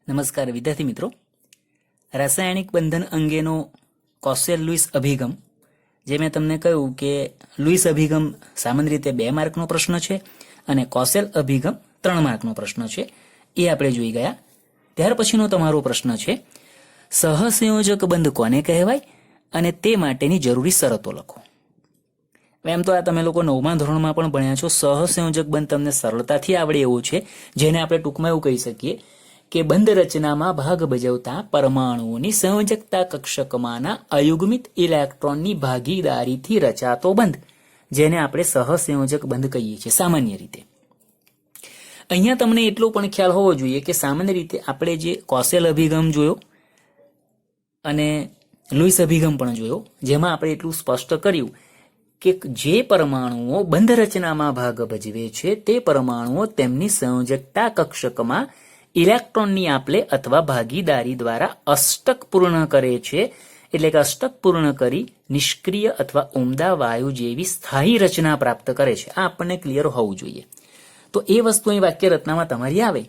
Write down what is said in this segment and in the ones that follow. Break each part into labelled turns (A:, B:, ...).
A: નમસ્કાર વિદ્યાર્થી મિત્રો, રાસાયણિક બંધન અંગેનો કોસેલ લુઈસ અભિગમ, જે મેં તમને કહ્યું કે લુઈસ અભિગમ સામાન્ય રીતે 2 માર્કનો પ્રશ્ન છે અને કોસેલ અભિગમ 3 માર્કનો પ્રશ્ન છે, એ આપણે જોઈ ગયા. ત્યાર પછીનો તમારો પ્રશ્ન છે સહસંયોજક બંધ કોને કહેવાય અને તે માટેની જરૂરી શરતો લખો. એમ તો આ તમે લોકો 9મા ધોરણમાં પણ ભણ્યા છો. સહસંયોજક બંધ તમને સરળતાથી આવડે એવું છે, જેને આપણે ટૂંકમાં એવું કહી શકીએ કે બંધ રચનામાં ભાગ ભજવતા પરમાણુઓની સંયોજકતા કક્ષકમાંના અયુગ્મિત ઇલેક્ટ્રોનની ભાગીદારીથી રચાતો બંધ, જેને આપણે સહસંયોજક બંધ કહીએ છીએ સામાન્ય રીતે. અહીંયા તમને એટલો પણ ખ્યાલ હોવો જોઈએ કે સામાન્ય રીતે આપણે જે કોસેલ અભિગમ જોયો અને લુઈસ અભિગમ પણ જોયો, જેમાં આપણે એટલું સ્પષ્ટ કર્યું કે જે પરમાણુઓ બંધ રચનામાં ભાગ ભજવે છે તે પરમાણુઓ તેમની સંયોજકતા કક્ષકમાં ઇલેક્ટ્રોનની આપલે અથવા ભાગીદારી દ્વારા અષ્ટક પૂર્ણ કરે છે. એટલે કે અષ્ટક પૂર્ણ કરી નિષ્ક્રિય અથવા ઉમદા વાયુ જેવી સ્થાયી રચના પ્રાપ્ત કરે છે. આ આપણને ક્લિયર હોવું જોઈએ. તો એ વસ્તુ અહીં વાક્ય રચનામાં તમારી આવે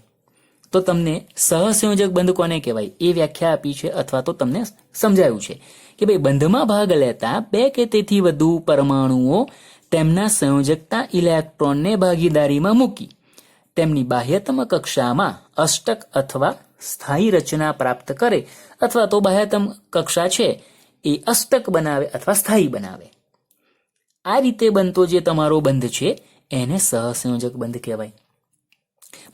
A: તો તમને સહસંયોજક બંધ કોને કહેવાય એ વ્યાખ્યા આપી છે, અથવા તો તમને સમજાયું છે કે ભાઈ બંધમાં ભાગ લેતા 2 કે તેથી વધુ પરમાણુઓ તેમના સંયોજકતા ઇલેક્ટ્રોનને ભાગીદારીમાં મૂકી તેમની બાહ્યતમ કક્ષામાં અષ્ટક અથવા સ્થાયી રચના પ્રાપ્ત કરે, અથવા તો બાહ્યતમ કક્ષા છે એ અષ્ટક બનાવે અથવા સ્થાયી બનાવે. આ રીતે બનતો જે તમારો બંધ છે એને સહસંયોજક બંધ કહેવાય.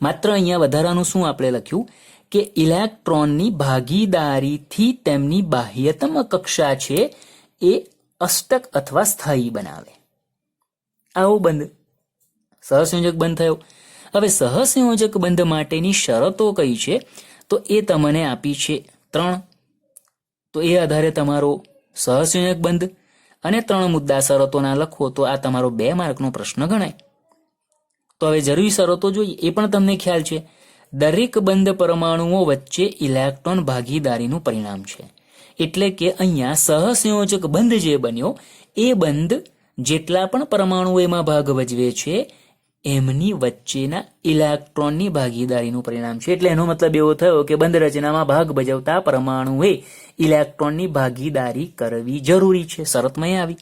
A: માત્ર અહીંયા વધારાનું શું આપણે લખ્યું કે ઇલેક્ટ્રોનની ભાગીદારીથી તેમની બાહ્યતમ કક્ષા છે એ અષ્ટક અથવા સ્થાયી બનાવે. આવો બંધ સહસંયોજક બંધ થયો. હવે સહસંયોજક બંધ માટેની શરતો કઈ છે તો એ તમને આપી છે 3. તો એ આધારે તમારો સહસંયોજક બંધ અને 3 મુદ્દા શરતોના લખો તો આ તમારો 2 માર્કનો પ્રશ્ન ગણાય. તો હવે જરૂરી શરતો જોઈએ, એ પણ તમને ખ્યાલ છે. દરેક બંધ પરમાણુઓ વચ્ચે ઇલેક્ટ્રોન ભાગીદારીનું પરિણામ છે. એટલે કે અહીંયા સહસંયોજક બંધ જે બન્યો એ બંધ જેટલા પણ પરમાણુઓ એમાં ભાગ ભજવે છે એમની વચ્ચેના ઇલેક્ટ્રોનની ભાગીદારીનું પરિણામ છે. એટલે એનો મતલબ એવો થયો કે બંધ રચનામાં ભાગ ભજવતા પરમાણુએ ઇલેક્ટ્રોનની ભાગીદારી કરવી જરૂરી છે. શરતમાં આવી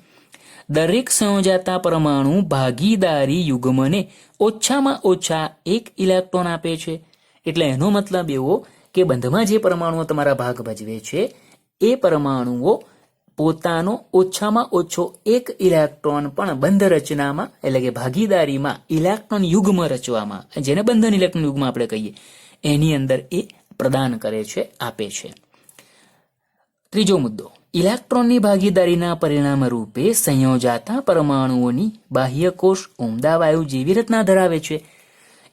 A: દરેક સંયોજાતા પરમાણુ ભાગીદારી યુગ્મને ઓછામાં ઓછા 1 ઇલેક્ટ્રોન આપે છે. એટલે એનો મતલબ એવો કે બંધમાં જે પરમાણુઓ તમારા ભાગ ભજવે છે એ પરમાણુઓ પોતાનો ઓછામાં ઓછો 1 ઇલેક્ટ્રોન પણ બંધ રચનામાં એટલે કે ભાગીદારીમાં ઇલેક્ટ્રોન યુગ્મ રચવામાં, જેને બંધન ઇલેક્ટ્રોન યુગ્મ આપણે કહીએ, એની અંદર એ પ્રદાન કરે છે, આપે છે. 3જો મુદ્દો, ઇલેક્ટ્રોનની ભાગીદારીના પરિણામ રૂપે સંયોજાતા પરમાણુઓની બાહ્યકોષ ઉમદા વાયુ જેવી રચના ધરાવે છે.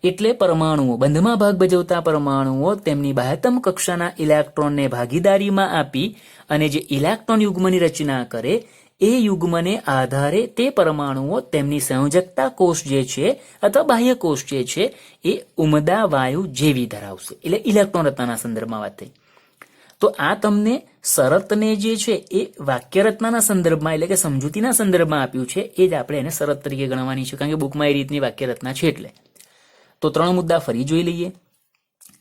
A: એટલે પરમાણુઓ બંધમાં ભાગ ભજવતા પરમાણુઓ તેમની બાહ્યતમ કક્ષાના ઇલેક્ટ્રોનને ભાગીદારીમાં આપી અને જે ઇલેક્ટ્રોન યુગ્મની રચના કરે એ યુગ્મને આધારે તે પરમાણુઓ તેમની સંયોજકતા કોષ જે છે અથવા બાહ્ય કોષ જે છે એ ઉમદા વાયુ જેવી ધરાવશે. એટલે ઇલેક્ટ્રોન રચનાના સંદર્ભમાં વાત થઈ. તો આ તમને શરતને જે છે એ વાક્ય રચનાના સંદર્ભમાં એટલે કે સમજૂતીના સંદર્ભમાં આપ્યું છે, એ જ આપણે એને શરત તરીકે ગણવાની છે, કારણ કે બુકમાં એ રીતની વાક્ય રચના છે. એટલે તો 3 મુદ્દા ફરી જોઈ લઈએ.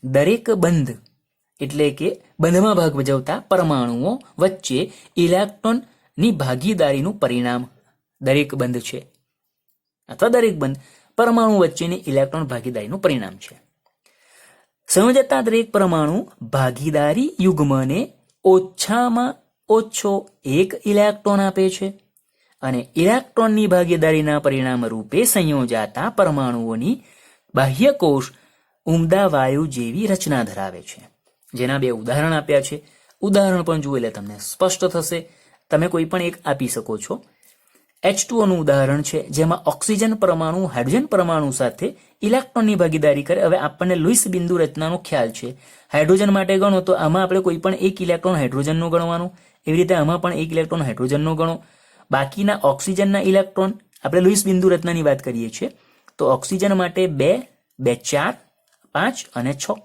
A: દરેક બંધ એટલે કે બંધમાં ભાગ ભજવતા પરમાણુઓ વચ્ચે ઇલેક્ટ્રોનની ભાગીદારીનું પરિણામ દરેક બંધ છે, અથવા દરેક બંધ પરમાણુ વચ્ચેની ઇલેક્ટ્રોન ભાગીદારીનું પરિણામ છે. સંયોજકતા દરેક પરમાણુ ભાગીદારી યુગ્મને ઓછામાં ઓછો 1 ઇલેક્ટ્રોન આપે છે અને ઇલેક્ટ્રોનની ભાગીદારીના પરિણામ રૂપે સંયોજાતા પરમાણુઓની બાહ્ય કોષ ઉમદા વાયુ જેવી રચના ધરાવે છે. જેના 2 ઉદાહરણ આપ્યા છે. ઉદાહરણ પણ જુઓ એટલે તમને સ્પષ્ટ થશે. તમે કોઈ પણ એક આપી શકો છો. H2O નું ઉદાહરણ છે, જેમાં ઓક્સિજન પરમાણુ હાઇડ્રોજન પરમાણુ સાથે ઇલેક્ટ્રોનની ભાગીદારી કરે. હવે આપણને લુઈસ બિંદુ રચનાનો ખ્યાલ છે. હાઇડ્રોજન માટે ગણો તો આમાં આપણે કોઈ પણ 1 ઇલેક્ટ્રોન હાઇડ્રોજનનો ગણવાનો, એવી રીતે આમાં પણ 1 ઇલેક્ટ્રોન હાઇડ્રોજનનો ગણો. બાકીના ઓક્સિજનના ઇલેક્ટ્રોન આપણે લુઈસ બિંદુ રચનાની વાત કરીએ છીએ તો ઓક્સિજન માટે 2, 2, 4, 5 અને 6.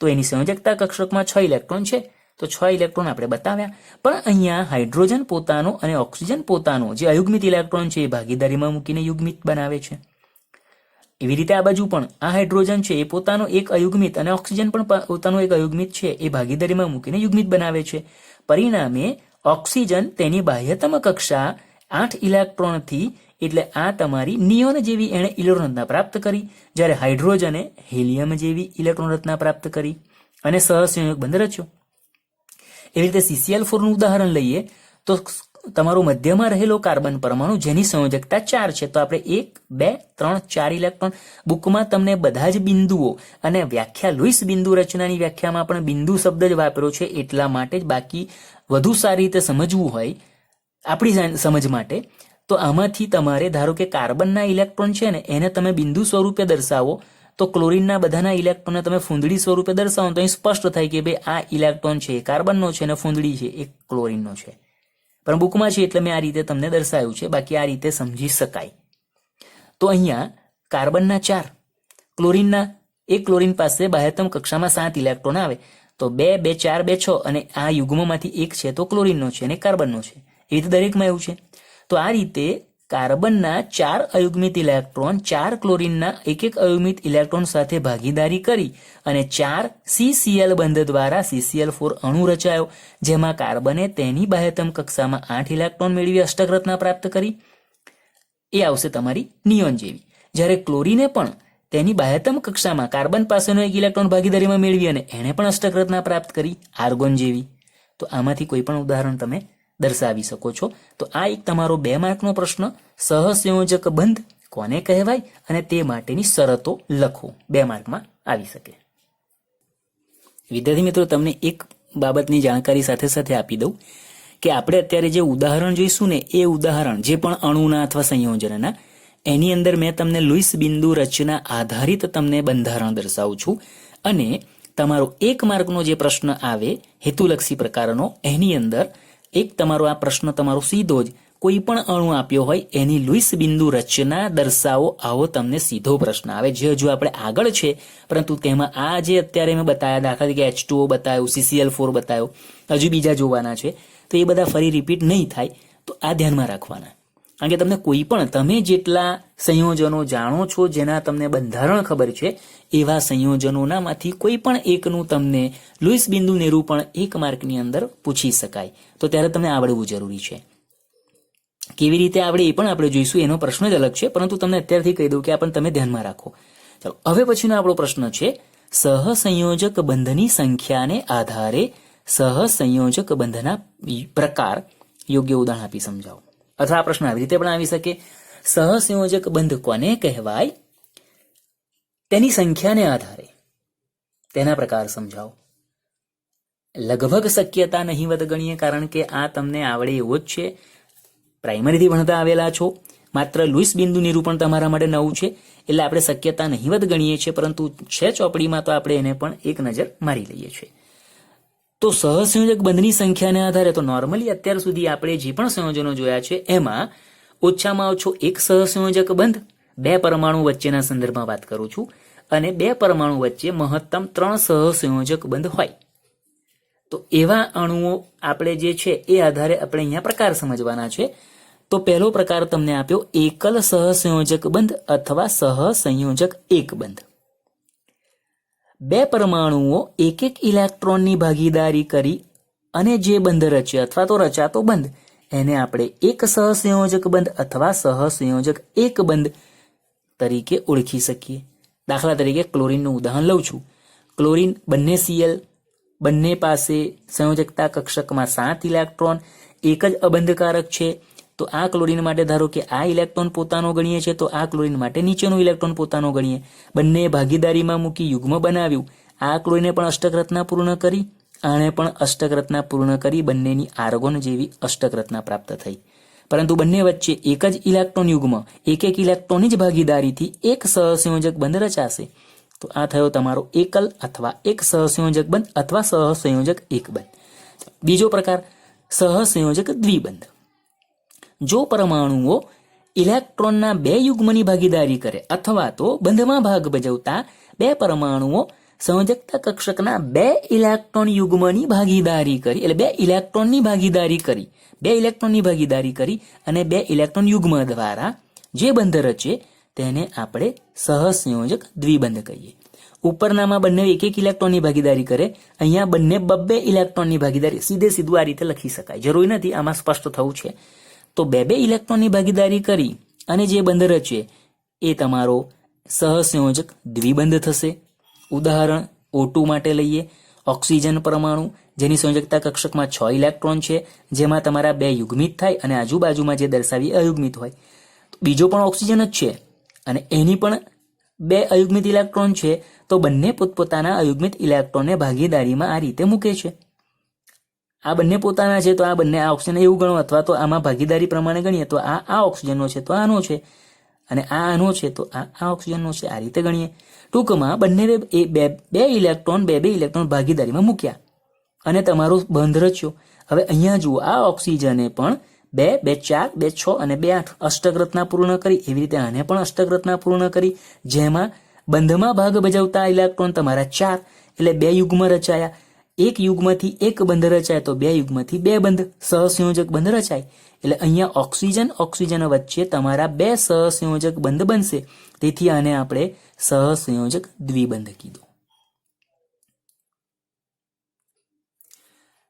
A: તો એની સંયોજકતા કક્ષકમાં 6 ઇલેક્ટ્રોન છે, તો 6 ઇલેક્ટ્રોન આપણે બતાવ્યા. પણ અહીંયા હાઇડ્રોજન પોતાનો અને ઓક્સિજન પોતાનો જે અયુગ્મિત ઇલેક્ટ્રોન છે એ ભાગીદારીમાં મૂકીને યુગ્મિત બનાવે છે. એવી રીતે આ બાજુ પણ આ હાઇડ્રોજન છે એ પોતાનો એક અયુગ્મિત અને ઓક્સિજન પણ પોતાનો એક અયુગ્મિત છે એ ભાગીદારીમાં મૂકીને યુગ્મિત બનાવે છે. પરિણામે ઓક્સિજન તેની બાહ્યતમ કક્ષા 8 ઇલેક્ટ્રોનથી, એટલે આ તમારી નિયોન જેવી એણે ઇલેક્ટ્રોન રચના પ્રાપ્ત કરી, જ્યારે હાઇડ્રોજને હિલિયમ જેવી ઇલેક્ટ્રોન રચના પ્રાપ્ત કરી અને સહસંયોજક બંધ રચ્યો. એવી રીતે CCl4 નું ઉદાહરણ લઈએ તો તમારો મધ્યમાં રહેલો કાર્બન પરમાણુ જેની સંયોજકતા 4 છે, તો આપણે 1, 2, 3, 4 ઇલેક્ટ્રોન. બુકમાં તમને બધા જ બિંદુઓ અને વ્યાખ્યા લુઈસ બિંદુ રચનાની વ્યાખ્યામાં પણ બિંદુ શબ્દ જ વાપર્યો છે, એટલા માટે જ. બાકી વધુ સારી રીતે સમજવું હોય આપણી સમજ માટે તો આમાંથી તમારે ધારો કે કાર્બનના ઇલેક્ટ્રોન છે ને એને તમે બિંદુ સ્વરૂપે દર્શાવો, તો ક્લોરીનના બધાના ઇલેક્ટ્રોનને તમે ફૂંદડી સ્વરૂપે દર્શાવો તો અહીં સ્પષ્ટ થાય કે ભાઈ આ ઇલેક્ટ્રોન છે એ કાર્બનનો છે અને ફૂંદડી છે એ ક્લોરીનનો છે. પણ બુકમાં છે એટલે મેં આ રીતે તમને દર્શાવ્યું છે, બાકી આ રીતે સમજી શકાય. તો અહીંયા કાર્બનના 4, ક્લોરીનના એક, ક્લોરીન પાસે બાહ્યતમ કક્ષામાં 7 ઇલેક્ટ્રોન આવે, તો 2, 2, 4, 2, 6 અને આ યુગ્મમાંથી એક છે તો ક્લોરીનનો છે અને કાર્બનનો છે. એ રીતે દરેકમાં એવું છે. તો આ રીતે કાર્બનના 4 અયુગ્મિત ઇલેક્ટ્રોન 4 ક્લોરીનના એક અયુગ્મિત ઇલેક્ટ્રોન સાથે ભાગીદારી કરી અને 4 CCl બંધ દ્વારા CCl4 અણુ રચાયો, જેમાં કાર્બને તેની બાહ્યતમ કક્ષામાં 8 ઇલેક્ટ્રોન મેળવી અષ્ટક રચના પ્રાપ્ત કરી. એ આવશે તમારી નિયોન જેવી. જ્યારે ક્લોરીને પણ તેની બાહ્યતમ કક્ષામાં કાર્બન પાસેનો એક ઇલેક્ટ્રોન ભાગીદારીમાં મેળવી અને એણે પણ અષ્ટક રચના પ્રાપ્ત કરી, આર્ગોન જેવી. તો આમાંથી કોઈ પણ ઉદાહરણ તમે દર્શાવી શકો છો. તો આ એક તમારો 2 માર્કનો પ્રશ્ન, સહસંયોજક બંધ કોને કહેવાય અને તે માટેની શરતો લખો, 2 માર્કમાં આવી શકે. વિદ્યાર્થી મિત્રો, તમને એક બાબતની જાણકારી સાથે સાથે આપી દઉં કે આપણે અત્યારે જે ઉદાહરણ જોઈશું ને એ ઉદાહરણ જે પણ અણુના અથવા સંયોજનના, એની અંદર મેં તમને લુઈસ બિંદુ રચના આધારિત તમને બંધારણ દર્શાવું છું. અને તમારો 1 માર્કનો જે પ્રશ્ન આવે હેતુલક્ષી પ્રકારનો, એની અંદર એક તમારો આ પ્રશ્ન તમારો સીધો જ કોઈ પણ અણુ આપ્યો હોય એની લુઈસ બિંદુ રચના દર્શાવો, આવો તમને સીધો પ્રશ્ન આવે, જે હજુ આપણે આગળ છે. પરંતુ તેમાં આ જે અત્યારે મેં બતાવ્યા, દાખલા તરીકે H2O બતાવ્યું, CCl4 બતાવ્યો, હજુ બીજા જોવાના છે, તો એ બધા ફરી રિપીટ નહીં થાય. તો આ ધ્યાનમાં રાખવાના. કારણ કે તમને કોઈ પણ, તમે જેટલા સંયોજનો જાણો છો, જેના તમને બંધારણ ખબર છે, એવા સંયોજનોનામાંથી કોઈ પણ એકનું તમને લુઈસ બિંદુ નિરૂપણ 1 માર્કની અંદર પૂછી શકાય. તો ત્યારે તમને આવડવું જરૂરી છે. કેવી રીતે આવડે એ પણ આપણે જોઈશું, એનો પ્રશ્ન જ અલગ છે, પરંતુ તમને અત્યારથી કહી દઉં કે આ પણ તમે ધ્યાનમાં રાખો. ચાલો, હવે પછીનો આપણો પ્રશ્ન છે, સહસંયોજક બંધની સંખ્યાને આધારે સહસંયોજક બંધના પ્રકાર યોગ્ય ઉદાહરણ આપી સમજાવો. અથવા આ પ્રશ્ન આવી રીતે પણ આવી શકે, સહસંયોજક બંધ કોને કહેવાય, તેની સંખ્યાને આધારે તેના પ્રકાર સમજાવો. લગભગ શક્યતા નહીવત ગણીએ, કારણ કે આ તમને આવડે એવો જ છે, પ્રાઇમરીથી ભણતા આવેલા છો. માત્ર લુઈસ બિંદુ નિરૂપણ તમારા માટે નવું છે, એટલે આપણે શક્યતા નહીવત ગણીએ છીએ, પરંતુ છે ચોપડીમાં તો આપણે એને પણ એક નજર મારી લઈએ છીએ. તો સહસંયોજક બંધની સંખ્યાને આધારે, તો નોર્મલી અત્યાર સુધી આપણે જે પણ સંયોજનો જોયા છે એમાં ઓછામાં ઓછો એક સહસંયોજક બંધ, 2 પરમાણુ વચ્ચેના સંદર્ભમાં વાત કરું છું, અને 2 પરમાણુ વચ્ચે મહત્તમ 3 સહસંયોજક બંધ હોય. તો એવા અણુઓ આપણે જે છે એ આધારે આપણે અહીંયા પ્રકાર સમજવાના છે. તો પહેલો પ્રકાર તમને આપ્યો એકલ સહસંયોજક બંધ અથવા સહસંયોજક એક બંધ. 2 પરમાણુઓ એક ઇલેક્ટ્રોનની ભાગીદારી કરી અને જે બંધ રચે અથવા તો રચાતો બંધ, એને આપણે એક સહસંયોજક બંધ અથવા સહસંયોજક એક બંધ તરીકે ઓળખી શકીએ. દાખલા તરીકે ક્લોરીનનું ઉદાહરણ લઉં છું. ક્લોરીન બંને Cl, બંને પાસે સંયોજકતા કક્ષકમાં 7 ઇલેક્ટ્રોન, એક જ અબંધકારક છે. તો આ ક્લોરીન માટે ધારો કે આ ઇલેક્ટ્રોન પોતાનો ગણીએ છે, તો આ ક્લોરીન માટે નીચેનો ઇલેક્ટ્રોન પોતાનો ગણીએ. બંને ભાગીદારીમાં મૂકી યુગ્મ બનાવ્યું. આ ક્લોરીને પણ અષ્ટક રચના પૂર્ણ કરી, આણે પણ અષ્ટક રચના પૂર્ણ કરી, બંનેની આર્ગોન જેવી અષ્ટક રચના પ્રાપ્ત થઈ. પરંતુ બંને વચ્ચે એક જ ઇલેક્ટ્રોન યુગ્મ, એક ઇલેક્ટ્રોનની જ ભાગીદારીથી એક સહસંયોજક બંધ રચાશે. તો આ થયો તમારો એકલ અથવા એક સહસંયોજક બંધ અથવા સહસંયોજક એક બંધ. બીજો પ્રકાર સહસંયોજક દ્વિબંધ. જો પરમાણુઓ ઇલેક્ટ્રોનના 2 યુગ્મની ભાગીદારી કરે અથવા તો બંધમાં ભાગ ભજવતા 2 પરમાણુઓ સંયોજકતા કક્ષકના 2 ઇલેક્ટ્રોન યુગ્મની ભાગીદારી કરી, એટલે 2 ઇલેક્ટ્રોનની ભાગીદારી કરી, 2 ઇલેક્ટ્રોનની ભાગીદારી કરી અને 2 ઇલેક્ટ્રોન યુગ્મ દ્વારા જે બંધ રચે તેને આપણે સહસંયોજક દ્વિબંધ કહીએ. ઉપરનામાં બંને એક એક ઇલેક્ટ્રોનની ભાગીદારી કરે, અહીંયા બંને બબ્બે ઇલેક્ટ્રોનની ભાગીદારી. સીધું આ રીતે લખી શકાય, જરૂરી નથી, આમાં સ્પષ્ટ થવું છે. તો બે ઇલેક્ટ્રોનની ભાગીદારી કરી અને જે બંધ રચે એ તમારો સહસંયોજક દ્વિબંધ થશે. ઉદાહરણ O2 માટે લઈએ. ઓક્સિજન પરમાણુ જેની સંયોજકતા કક્ષકમાં 6 ઇલેક્ટ્રોન છે, જેમાં તમારા 2 યુગ્મિત થાય અને આજુબાજુમાં જે દર્શાવી અયુગ્મિત હોય. બીજો પણ ઓક્સિજન જ છે અને એની પણ 2 અયુગ્મિત ઇલેક્ટ્રોન છે, તો બંને પોતપોતાના અયુગ્મિત ઇલેક્ટ્રોનને ભાગીદારીમાં આ રીતે મૂકે છે. આ બંને પોતાના છે તો આ બંને આ ઓક્સિજન એવું ગણો, અથવા તો આમાં ભાગીદારી પ્રમાણે ગણીએ તો આ ઓક્સિજનનો છે તો આનો છે, અને આ આનો છે તો આ ઓક્સિજનનો છે, આ રીતે ગણીએ. ટૂંકમાં બંને બે ઇલેક્ટ્રોન ભાગીદારીમાં મૂક્યા અને તમારો બંધ રચ્યો. હવે અહીંયા જુઓ, આ ઓક્સિજને પણ 2, 2, 4, 2, 6 અને 2, 8 અષ્ટક રચના પૂર્ણ કરી. એવી રીતે આને પણ અષ્ટક રચના પૂર્ણ કરી, જેમાં બંધમાં ભાગ ભજવતા ઇલેક્ટ્રોન તમારા 4, એટલે 2 યુગ્મ રચાયા. એક યુગ્મથી એક બંધ રચાય તો 2 યુગ્મથી 2 બંધ, સહસંયોજક બંધ રચાય. એટલે અહીંયા ઓક્સિજન વચ્ચે તમારા 2 સહસંયોજક બંધ બનશે. તેથી આને આપણે સહસંયોજક દ્વિબંધ કીધું.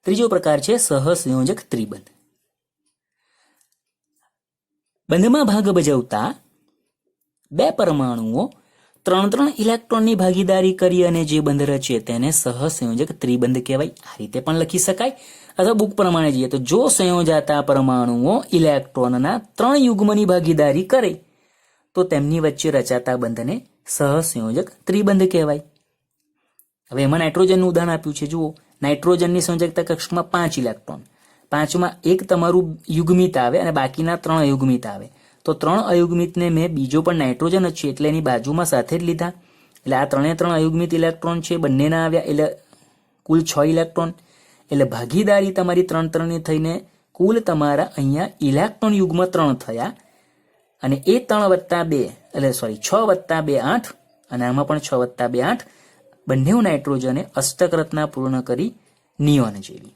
A: ત્રીજો પ્રકાર છે સહસંયોજક ત્રિબંધ. બંધમાં ભાગ ભજવતા 2 પરમાણુઓ 3 ઇલેક્ટ્રોનની ભાગીદારી કરી અને જે બંધ રચે તેને સહસંયોજક ત્રિબંધ કહેવાય. આ રીતે પણ લખી શકાય. અથવા બુક પ્રમાણે જઈએ તો જો સંયોજાતા પરમાણુઓ ઇલેક્ટ્રોનના 3 યુગ્મની ભાગીદારી કરે તો તેમની વચ્ચે રચાતા બંધને સહસંયોજક ત્રિબંધ કહેવાય. હવે એમાં નાઇટ્રોજનનું ઉદાહરણ આપ્યું છે. જુઓ, નાઇટ્રોજનની સંયોજકતા કક્ષકમાં 5 ઇલેક્ટ્રોન, 5માં એક તમારું યુગ્મિત આવે અને બાકીના 3 અયુગ્મિત આવે. તો 3 અયુગ્મિતને મેં બીજો પણ નાઇટ્રોજન જ છે એટલે એની બાજુમાં સાથે જ લીધા. એટલે આ 3 અયુગ્મિત ઇલેક્ટ્રોન છે, બંનેના આવ્યા એટલે કુલ 6 ઇલેક્ટ્રોન. એટલે ભાગીદારી તમારી 3-3ની થઈને કુલ તમારા અહીંયા ઇલેક્ટ્રોન યુગ્મ 3 થયા. અને એ 3 વત્તા 2 એટલે 6 વત્તા 2 8, અને આમાં પણ 6 વત્તા 2 8. બંને નાઇટ્રોજને અષ્ટક રચના પૂર્ણ કરી નિયોન જેવી.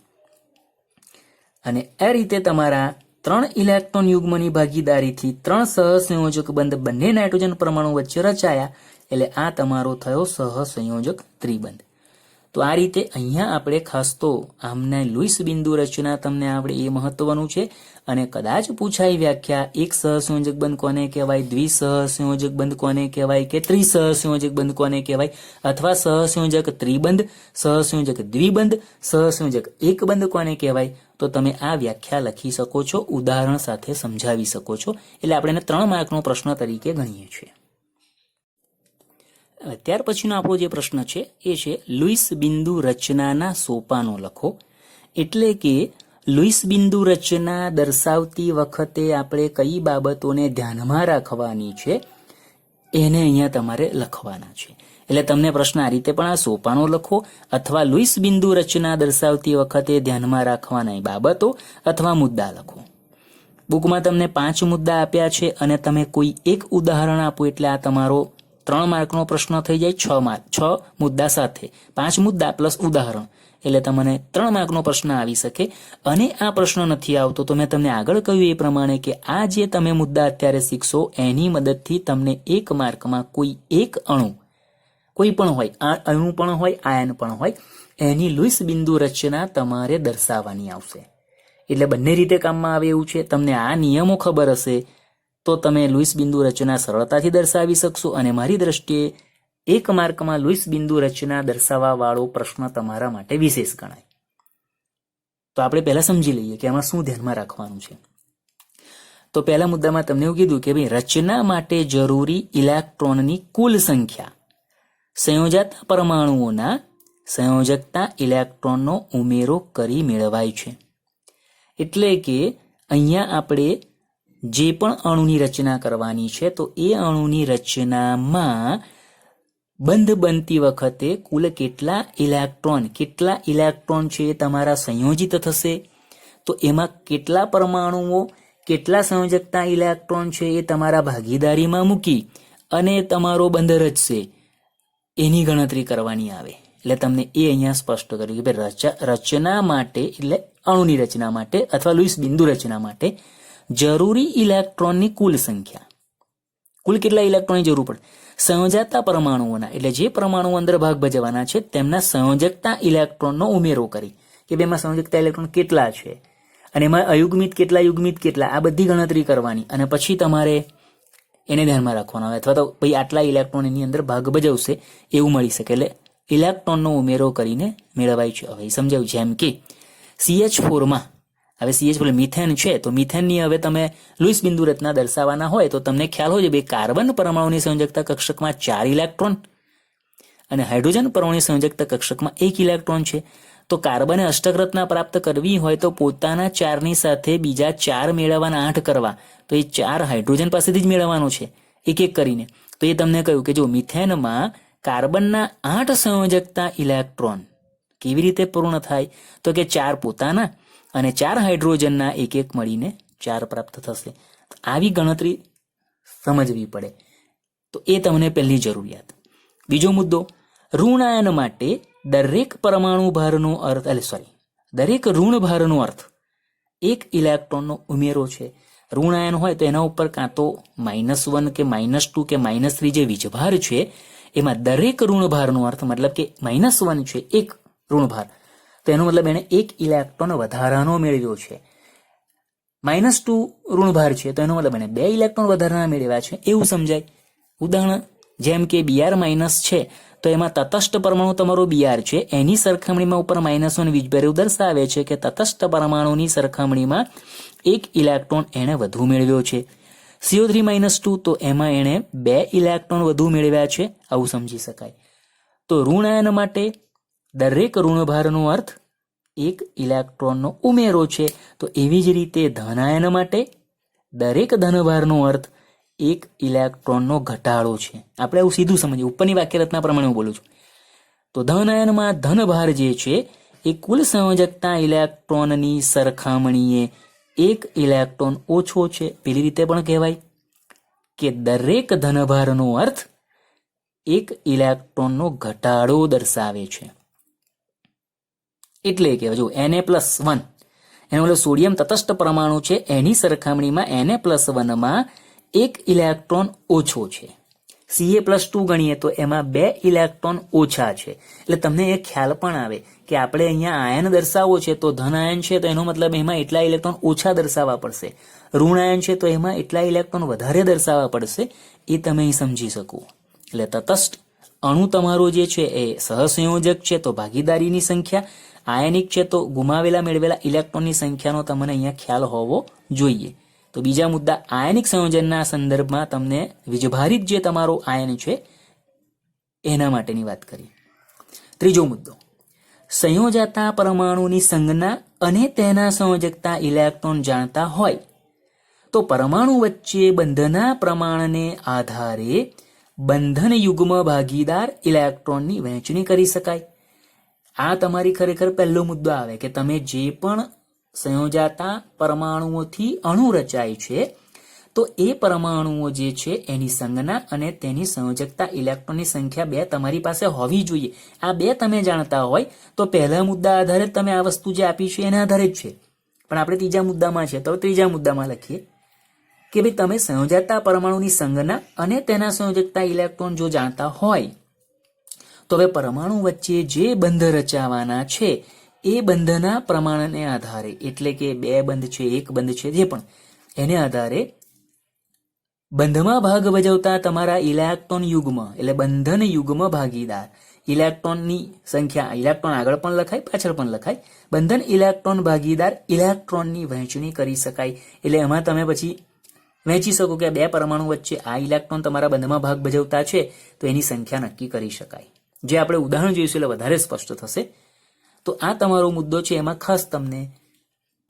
A: અને આ રીતે તમારા 3 ઇલેક્ટ્રોન યુગ્મની ભાગીદારીથી 3 સહસંયોજક બંધ બંને નાઇટ્રોજન પરમાણુ વચ્ચે રચાયા. એટલે આ તમારો થયો સહસંયોજક ત્રિબંધ. તો આ રીતે અહીંયા આપણે ખાસ તો આમને લુઈસ બિંદુ રચના તમને આવડે એ મહત્વનું છે. અને કદાચ પૂછાય વ્યાખ્યા, એક સહસંયોજક બંધ કોને કહેવાય, દ્વિસહસંયોજક બંધ કોને કહેવાય, કે ત્રિસહસંયોજક બંધ કોને કહેવાય, અથવા સહસંયોજક ત્રિબંધ, સહસંયોજક દ્વિબંધ, સહસંયોજક એક બંધ કોને કહેવાય, તો તમે આ વ્યાખ્યા લખી શકો છો, ઉદાહરણ સાથે સમજાવી શકો છો. એટલે આપણે એને 3 માર્કનો પ્રશ્ન તરીકે ગણીએ છીએ. ત્યાર પછીનો આપણો જે પ્રશ્ન છે એ છે લુઈસ બિંદુ રચનાના સોપાનો લખો. એટલે કે લુઈસ બિંદુ રચના દર્શાવતી વખતે આપણે કઈ બાબતોને ધ્યાનમાં રાખવાની છે એને અહીંયા તમારે લખવાના છે. એટલે તમને પ્રશ્ન આ રીતે પણ આ સોપાનો લખો અથવા લુઈસ બિંદુ રચના દર્શાવતી વખતે ધ્યાનમાં રાખવાના બાબતો અથવા મુદ્દા લખો. બુકમાં તમને 5 મુદ્દા આપ્યા છે અને તમે કોઈ એક ઉદાહરણ આપો એટલે આ તમારો 3 માર્કનો પ્રશ્ન થઈ જાય. 6 મુદ્દા સાથે 5 મુદ્દા પ્લસ ઉદાહરણ એટલે તમને 3 માર્કનો પ્રશ્ન આવી શકે. અને આ પ્રશ્ન નથી આવતો તો મેં તમને આગળ કહ્યું એ પ્રમાણે કે આ જે તમે મુદ્દા અત્યારે શીખશો એની મદદથી તમને 1 માર્કમાં કોઈ એક અણુ, કોઈ પણ હોય, આ અણુ પણ હોય, આયન પણ હોય, એની લુઈસ બિંદુ રચના તમારે દર્શાવવાની આવશે. એટલે બંને રીતે કામમાં આવે એવું છે. તમને આ નિયમો ખબર હશે તો તમે લુઈસ બિંદુ રચના સરળતાથી દર્શાવી શકશો. અને મારી દ્રષ્ટિએ 1 માર્કમાં લુઈસ બિંદુ રચના દર્શાવવા વાળો પ્રશ્ન તમારા માટે વિશેષ ગણાય. તો આપણે પહેલા સમજી લઈએ કે આમાં શું ધ્યાનમાં રાખવાનું છે. તો પહેલા મુદ્દામાં તમને એવું કીધું કે ભાઈ રચના માટે જરૂરી ઇલેક્ટ્રોનની કુલ સંખ્યા સંયોજાતા પરમાણુઓના સંયોજકતા ઇલેક્ટ્રોનનો ઉમેરો કરી મેળવાય છે. એટલે કે અહીંયા આપણે જે પણ અણુની રચના કરવાની છે તો એ અણુની રચનામાં બંધ બનતી વખતે કુલ કેટલા ઇલેક્ટ્રોન છે એ તમારા સંયોજિત થશે. તો એમાં કેટલા પરમાણુઓ, કેટલા સંયોજકતા ઇલેક્ટ્રોન છે એ તમારા ભાગીદારીમાં મૂકી અને તમારો બંધ રચશે એની ગણતરી કરવાની આવે. એટલે તમને એ અહીંયા સ્પષ્ટ કર્યું કે ભાઈ રચના માટે એટલે અણુની રચના માટે અથવા લુઈસ બિંદુ રચના માટે જરૂરી ઇલેક્ટ્રોનની કુલ સંખ્યા કુલ કેટલા ઇલેક્ટ્રોનની જરૂર પડે? સંયોજકતા પરમાણુઓના, એટલે જે પરમાણુઓ અંદર ભાગ ભજવવાના છે તેમના સંયોજકતા ઇલેક્ટ્રોનનો ઉમેરો કરી કે બેમાં સંયોજકતા ઇલેક્ટ્રોન કેટલા છે અને એમાં અયુગ્મિત કેટલા આ બધી ગણતરી કરવાની અને પછી તમારે એને ધ્યાનમાં રાખવાનો આવે, અથવા તો ભાઈ આટલા ઇલેક્ટ્રોન એની અંદર ભાગ ભજવશે એવું મળી શકે, એટલે ઇલેક્ટ્રોનનો ઉમેરો કરીને મેળવાય છે. હવે સમજાયું. જેમ કે CH4માં હવે CH4 મિથેન છે, તો મિથેનની હવે તમે લુઈસ બિંદુ રચના દર્શાવવાના હોય તો તમને ખ્યાલ હોય છે બે કાર્બન પરમાણુની સંયોજકતા કક્ષકમાં 4 ઇલેક્ટ્રોન અને હાઇડ્રોજન પરમાણુની સંયોજકતા કક્ષકમાં 1 ઇલેક્ટ્રોન છે. તો કાર્બને અષ્ટક રચના પ્રાપ્ત કરવી હોય તો પોતાના 4ની સાથે બીજા 4 મેળવવાના 8 કરવા, તો એ 4 હાઇડ્રોજન પાસેથી જ મેળવવાનો છે એક એક કરીને. તો એ તમને કહ્યું કે જો મિથેનમાં કાર્બનના 8 સંયોજકતા ઇલેક્ટ્રોન કેવી રીતે પૂર્ણ થાય, તો કે 4 પોતાના અને 4 હાઇડ્રોજનના એક એક મળીને 4 પ્રાપ્ત થશે. આવી ગણતરી સમજવી પડે, તો એ તમને પહેલી જરૂરિયાત. બીજો મુદ્દો, ઋણાયન માટે દરેક પરમાણુ ભારનો અર્થ દરેક ઋણ ભારનો અર્થ 1 ઇલેક્ટ્રોનનો ઉમેરો છે. ઋણાયન હોય તો એના ઉપર કાં તો -1 કે -2 કે -3 જે વીજભાર છે એમાં દરેક ઋણભારનો અર્થ મતલબ કે -1 છે એક ઋણભાર, તો એનો મતલબ એને 1 ઇલેક્ટ્રોન વધારાનો મેળવ્યો છે. -2 ઋણભાર છે તો એનો મતલબ એને 2 ઇલેક્ટ્રોન વધારાના મેળવ્યા છે એવું સમજાય. ઉદાહરણ જેમ કે Br- છે તો એમાં તટસ્થ પરમાણુ તમારો Br છે, એની સરખામણીમાં ઉપર -1 વીજભાર એવું દર્શાવે છે કે તટસ્થ પરમાણુની સરખામણીમાં 1 ઇલેક્ટ્રોન એણે વધુ મેળવ્યો છે. CO3-2 તો એમાં એણે 2 ઇલેક્ટ્રોન વધુ મેળવ્યા છે, આવું સમજી શકાય. તો ઋણાયન માટે દરેક ઋણભારનો અર્થ 1 ઇલેક્ટ્રોનનો ઉમેરો છે. તો એવી જ રીતે ધનાયન માટે દરેક ધનભારનો અર્થ 1 ઇલેક્ટ્રોનનો ઘટાડો છે. આપણે આવું સીધું સમજીએ, ઉપરની વાક્યરચના પ્રમાણે હું બોલું છું. તો ધનાયનમાં ધનભાર જે છે એ કુલ સંયોજકતા ઇલેક્ટ્રોનની સરખામણીએ 1 ઇલેક્ટ્રોન ઓછો છે. પેલી રીતે પણ કહેવાય કે દરેક ધનભારનો અર્થ 1 ઇલેક્ટ્રોનનો ઘટાડો દર્શાવે છે. એટલે કે જો Na+1 એનો મતલબ સોડિયમ તટસ્થ પરમાણુ છે, એની સરખામણીમાં Na+1માં 1 ઇલેક્ટ્રોન ઓછો છે. Ca+2 ગણીએ તો એમાં 2 ઇલેક્ટ્રોન ઓછા છે. એટલે તમને એ ખ્યાલ પણ આવે કે આપણે અહીંયા આયન દર્શાવવો છે તો ધન આયન છે તો એનો મતલબ એમાં એટલા ઇલેક્ટ્રોન ઓછા દર્શાવવા પડશે, ઋણ આયન છે તો એમાં એટલા ઇલેક્ટ્રોન વધારે દર્શાવવા પડશે, એ તમે અહીં સમજી શકો. એટલે તટસ્થ અણુ તમારો જે છે એ સહસંયોજક છે તો ભાગીદારીની સંખ્યા, આયનિક છે તો ગુમાવેલા મેળવેલા ઇલેક્ટ્રોનની સંખ્યાનો તમને અહીંયા ખ્યાલ હોવો જોઈએ. તો બીજા મુદ્દા આયનિક સંયોજનના સંદર્ભમાં તમને વીજભારિત જે તમારો આયન છે એના માટેની વાત કરી. ત્રીજો મુદ્દો, સંયોજાતા પરમાણુની સંજ્ઞા અને તેના સંયોજકતા ઇલેક્ટ્રોન જાણતા હોય તો પરમાણુ વચ્ચે બંધના પ્રમાણને આધારે બંધન યુગ્મ ભાગીદાર ઇલેક્ટ્રોનની વહેંચણી કરી શકાય. આ તમારી ખરેખર પહેલો મુદ્દો આવે કે તમે જે પણ સંયોજાતા પરમાણુઓથી અણુ રચાય છે તો એ પરમાણુઓ જે છે એની સંજ્ઞા અને તેની સંયોજકતા ઇલેક્ટ્રોનની સંખ્યા 2 તમારી પાસે હોવી જોઈએ. આ 2 તમે જાણતા હોય તો પહેલા મુદ્દા આધારે તમે આ વસ્તુ જે આપી છે એના આધારે જ છે. પણ આપણે ત્રીજા મુદ્દામાં છે તો ત્રીજા મુદ્દામાં લખીએ કે ભાઈ તમે સંયોજાતા પરમાણુની સંજ્ઞા અને તેના સંયોજકતા ઇલેક્ટ્રોન જો જાણતા હોય તો હવે પરમાણુ વચ્ચે જે બંધ રચાવાના છે એ બંધના પ્રમાણને આધારે, એટલે કે 2 બંધ છે 1 બંધ છે જે પણ, એને આધારે બંધમાં ભાગ ભજવતા તમારા ઇલેક્ટ્રોન યુગ્મ એટલે બંધન યુગ્મ ભાગીદાર ઇલેક્ટ્રોનની સંખ્યા, ઇલેક્ટ્રોન આગળ પણ લખાય પાછળ પણ લખાય, બંધન ઇલેક્ટ્રોન ભાગીદાર ઇલેક્ટ્રોનની વહેંચણી કરી શકાય. એટલે એમાં તમે પછી વહેંચી શકો કે 2 પરમાણુ વચ્ચે આ ઇલેક્ટ્રોન તમારા બંધમાં ભાગ ભજવતા છે તો એની સંખ્યા નક્કી કરી શકાય. જે આપણે ઉદાહરણ જોઈશું એટલે વધારે સ્પષ્ટ થશે. તો આ તમારો મુદ્દો છે, એમાં ખાસ તમને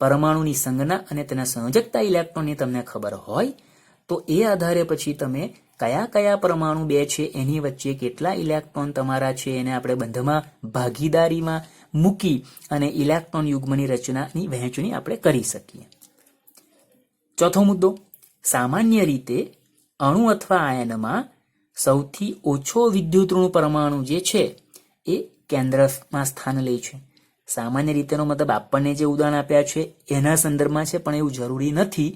A: પરમાણુની સંજ્ઞા અને તેના સંયોજકતા ઇલેક્ટ્રોનની તમને ખબર હોય તો એ આધારે પછી તમે કયા કયા પરમાણુ 2 છે એની વચ્ચે કેટલા ઇલેક્ટ્રોન તમારા છે એને આપણે બંધમાં ભાગીદારીમાં મૂકી અને ઇલેક્ટ્રોન યુગ્મની રચનાની વહેંચણી આપણે કરી શકીએ. ચોથો મુદ્દો, સામાન્ય રીતે અણુ અથવા આયનમાં સૌથી ઓછો વિદ્યુતઋણ પરમાણુ જે છે એ કેન્દ્રમાં સ્થાન લે છે. સામાન્ય રીતેનો મતલબ આપણને જે ઉદાહરણ આપ્યા છે એના સંદર્ભમાં છે, પણ એવું જરૂરી નથી.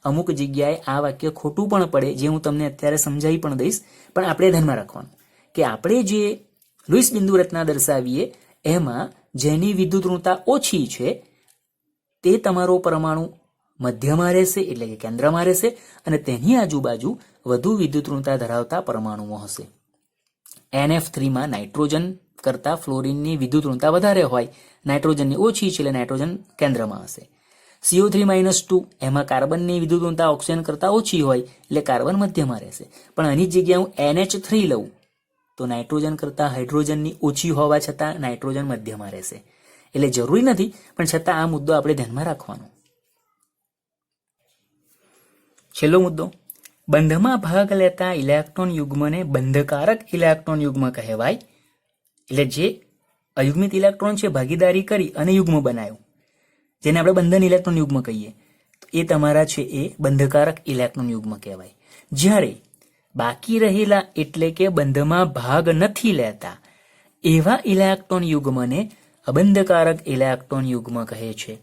A: અમુક જગ્યાએ આ વાક્ય ખોટું પણ પડે, જે હું તમને અત્યારે સમજાવી પણ દઈશ. પણ આપણે ધ્યાનમાં રાખવાનું કે આપણે જે લુઈસ બિંદુ રચના દર્શાવીએ એમાં જેની વિદ્યુત ઋણતા ઓછી છે તે તમારો પરમાણુ મધ્યમાં રહેશે, એટલે કે કેન્દ્રમાં રહેશે, અને તેની આજુબાજુ વધુ વિદ્યુત ઋણતા ધરાવતા પરમાણુઓ હશે. NF3માં નાઇટ્રોજન કરતાં ફ્લોરિનની વિદ્યુત ઋણતા વધારે હોય, નાઇટ્રોજનની ઓછી છે એટલે નાઇટ્રોજન કેન્દ્રમાં હશે. CO3-2 એમાં કાર્બનની વિદ્યુત ઋણતા ઓક્સિજન કરતાં ઓછી હોય એટલે કાર્બન મધ્યમાં રહેશે. પણ આની જગ્યાએ હું NH3 લઉં તો નાઇટ્રોજન કરતાં હાઇડ્રોજનની ઓછી હોવા છતાં નાઇટ્રોજન મધ્યમાં રહેશે. એટલે જરૂરી નથી, પણ છતાં આ મુદ્દો આપણે ધ્યાનમાં રાખવાનો. છેલ્લો મુદ્દો, બંધમાં ભાગ લેતા ઇલેક્ટ્રોન યુગ્મને બંધકારક ઇલેક્ટ્રોન યુગ્મ કહેવાય. એટલે જે અયુગ્મિત ઇલેક્ટ્રોન છે ભાગીદારી કરી અને યુગ્મ બનાવ્યું, જેને આપણે બંધન ઇલેક્ટ્રોન યુગ્મ કહીએ, તો એ તમારા છે એ બંધકારક ઇલેક્ટ્રોન યુગ્મ કહેવાય. જ્યારે બાકી રહેલા એટલે કે બંધમાં ભાગ નથી લેતા એવા ઇલેક્ટ્રોન યુગ્મને અબંધકારક ઇલેક્ટ્રોન યુગ્મ કહે છે.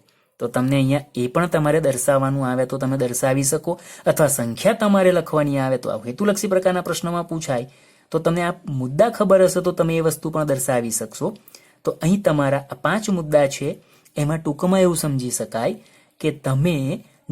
A: તો તમને અહીંયા એ પણ તમારે દર્શાવવાનું આવે તો તમે દર્શાવી શકો, અથવા સંખ્યા તમારે લખવાની આવે તો હેતુલક્ષી પ્રકારના પ્રશ્નમાં પૂછાય તો તમને આ મુદ્દા ખબર હશે તો તમે એ વસ્તુ પણ દર્શાવી શકશો. તો અહીં તમારા આ 5 મુદ્દા છે, એમાં ટૂંકમાં એવું સમજી શકાય કે તમે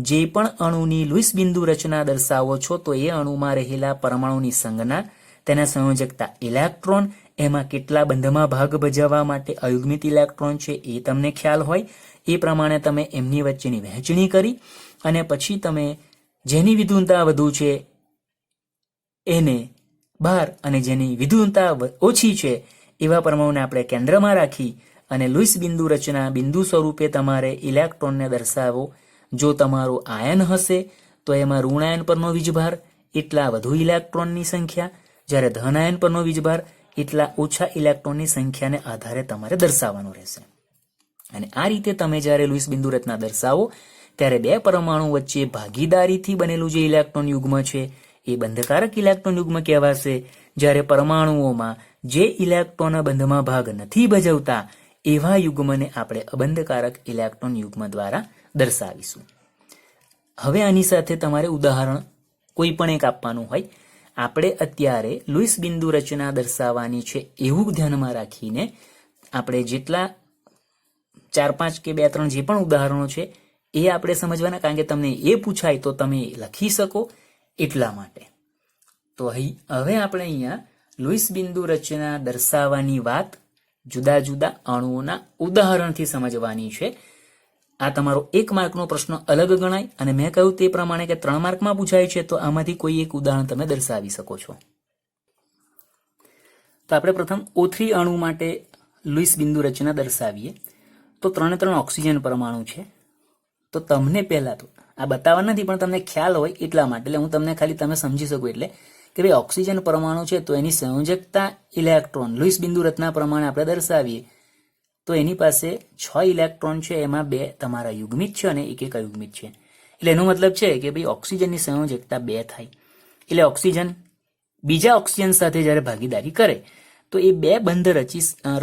A: જે પણ અણુની લુઈસ બિંદુ રચના દર્શાવો છો તો એ અણુમાં રહેલા પરમાણુની સંજ્ઞા, તેના સંયોજકતા ઇલેક્ટ્રોન, એમાં કેટલા બંધમાં ભાગ ભજવવા માટે અયુગ્મિત ઇલેક્ટ્રોન છે એ તમને ખ્યાલ હોય. એ પ્રમાણે તમે એમની વચ્ચેની વહેંચણી કરી અને પછી તમે જેની વિદ્યુતતા વધુ છે એને બહાર અને જેની વિદ્યુતતા ઓછી છે એવા પરમાણુને આપણે કેન્દ્રમાં રાખી અને લુઈસ બિંદુ રચના બિંદુ સ્વરૂપે તમારે ઇલેક્ટ્રોનને દર્શાવો. જો તમારો આયન હશે તો એમાં ઋણ આયન પરનો વીજભાર એટલા વધુ ઇલેક્ટ્રોનની સંખ્યા, જ્યારે ધન આયન પરનો વીજભાર એટલા ઓછા ઇલેક્ટ્રોનની સંખ્યાને આધારે તમારે દર્શાવવાનું રહેશે. અને આ રીતે તમે જ્યારે લુઈસ બિંદુ રચના દર્શાવો ત્યારે બે પરમાણુ વચ્ચે ભાગીદારીથી બનેલું જે ઇલેક્ટ્રોન યુગ્મ છે એ બંધકારક ઇલેક્ટ્રોન યુગ્મ કહેવાશે. જ્યારે પરમાણુઓમાં જે ઇલેક્ટ્રોન બંધમાં ભાગ નથી ભજવતા એવા યુગ્મને આપણે અબંધકારક ઇલેક્ટ્રોન યુગ્મ દ્વારા દર્શાવીશું. હવે આની સાથે તમારે ઉદાહરણ કોઈ પણ એક આપવાનું હોય. આપણે અત્યારે લુઈસ બિંદુ રચના દર્શાવવાની છે એવું ધ્યાનમાં રાખીને આપણે જેટલા 4-5 કે 2-3 જે પણ ઉદાહરણો છે એ આપણે સમજવાના, કારણ કે તમને એ પૂછાય તો તમે લખી શકો એટલા માટે. તો હવે આપણે અહીંયા લુઈસ બિંદુ રચના દર્શાવવાની વાત જુદા જુદા અણુઓના ઉદાહરણથી સમજવાની છે. આ તમારો 1 માર્કનો પ્રશ્ન અલગ ગણાય, અને મેં કહ્યું તે પ્રમાણે કે 3 માર્કમાં પૂછાય છે તો આમાંથી કોઈ એક ઉદાહરણ તમે દર્શાવી શકો છો. તો આપણે પ્રથમ O3 અણુ માટે લુઈસ બિંદુ રચના દર્શાવીએ. તો 3 ઓક્સિજન પરમાણુ છે. તો તમને પહેલા તો આ બતાવવા નથી, પણ તમને ખ્યાલ હોય એટલા માટે, એટલે હું તમને ખાલી તમે સમજી શકો એટલે કે ભાઈ ઓક્સિજન પરમાણુ છે તો એની સંયોજકતા ઇલેક્ટ્રોન લુઈસ બિંદુ રચના પ્રમાણે આપણે દર્શાવીએ તો એની પાસે 6 ઇલેક્ટ્રોન છે, એમાં 2 તમારા યુગ્મિત છે અને 1 અયુગ્મિત છે. એટલે એનો મતલબ છે કે ભાઈ ઓક્સિજનની સંયોજકતા 2 થાય. એટલે ઓક્સિજન બીજા ઓક્સિજન સાથે જ્યારે ભાગીદારી કરે તો એ 2 બંધ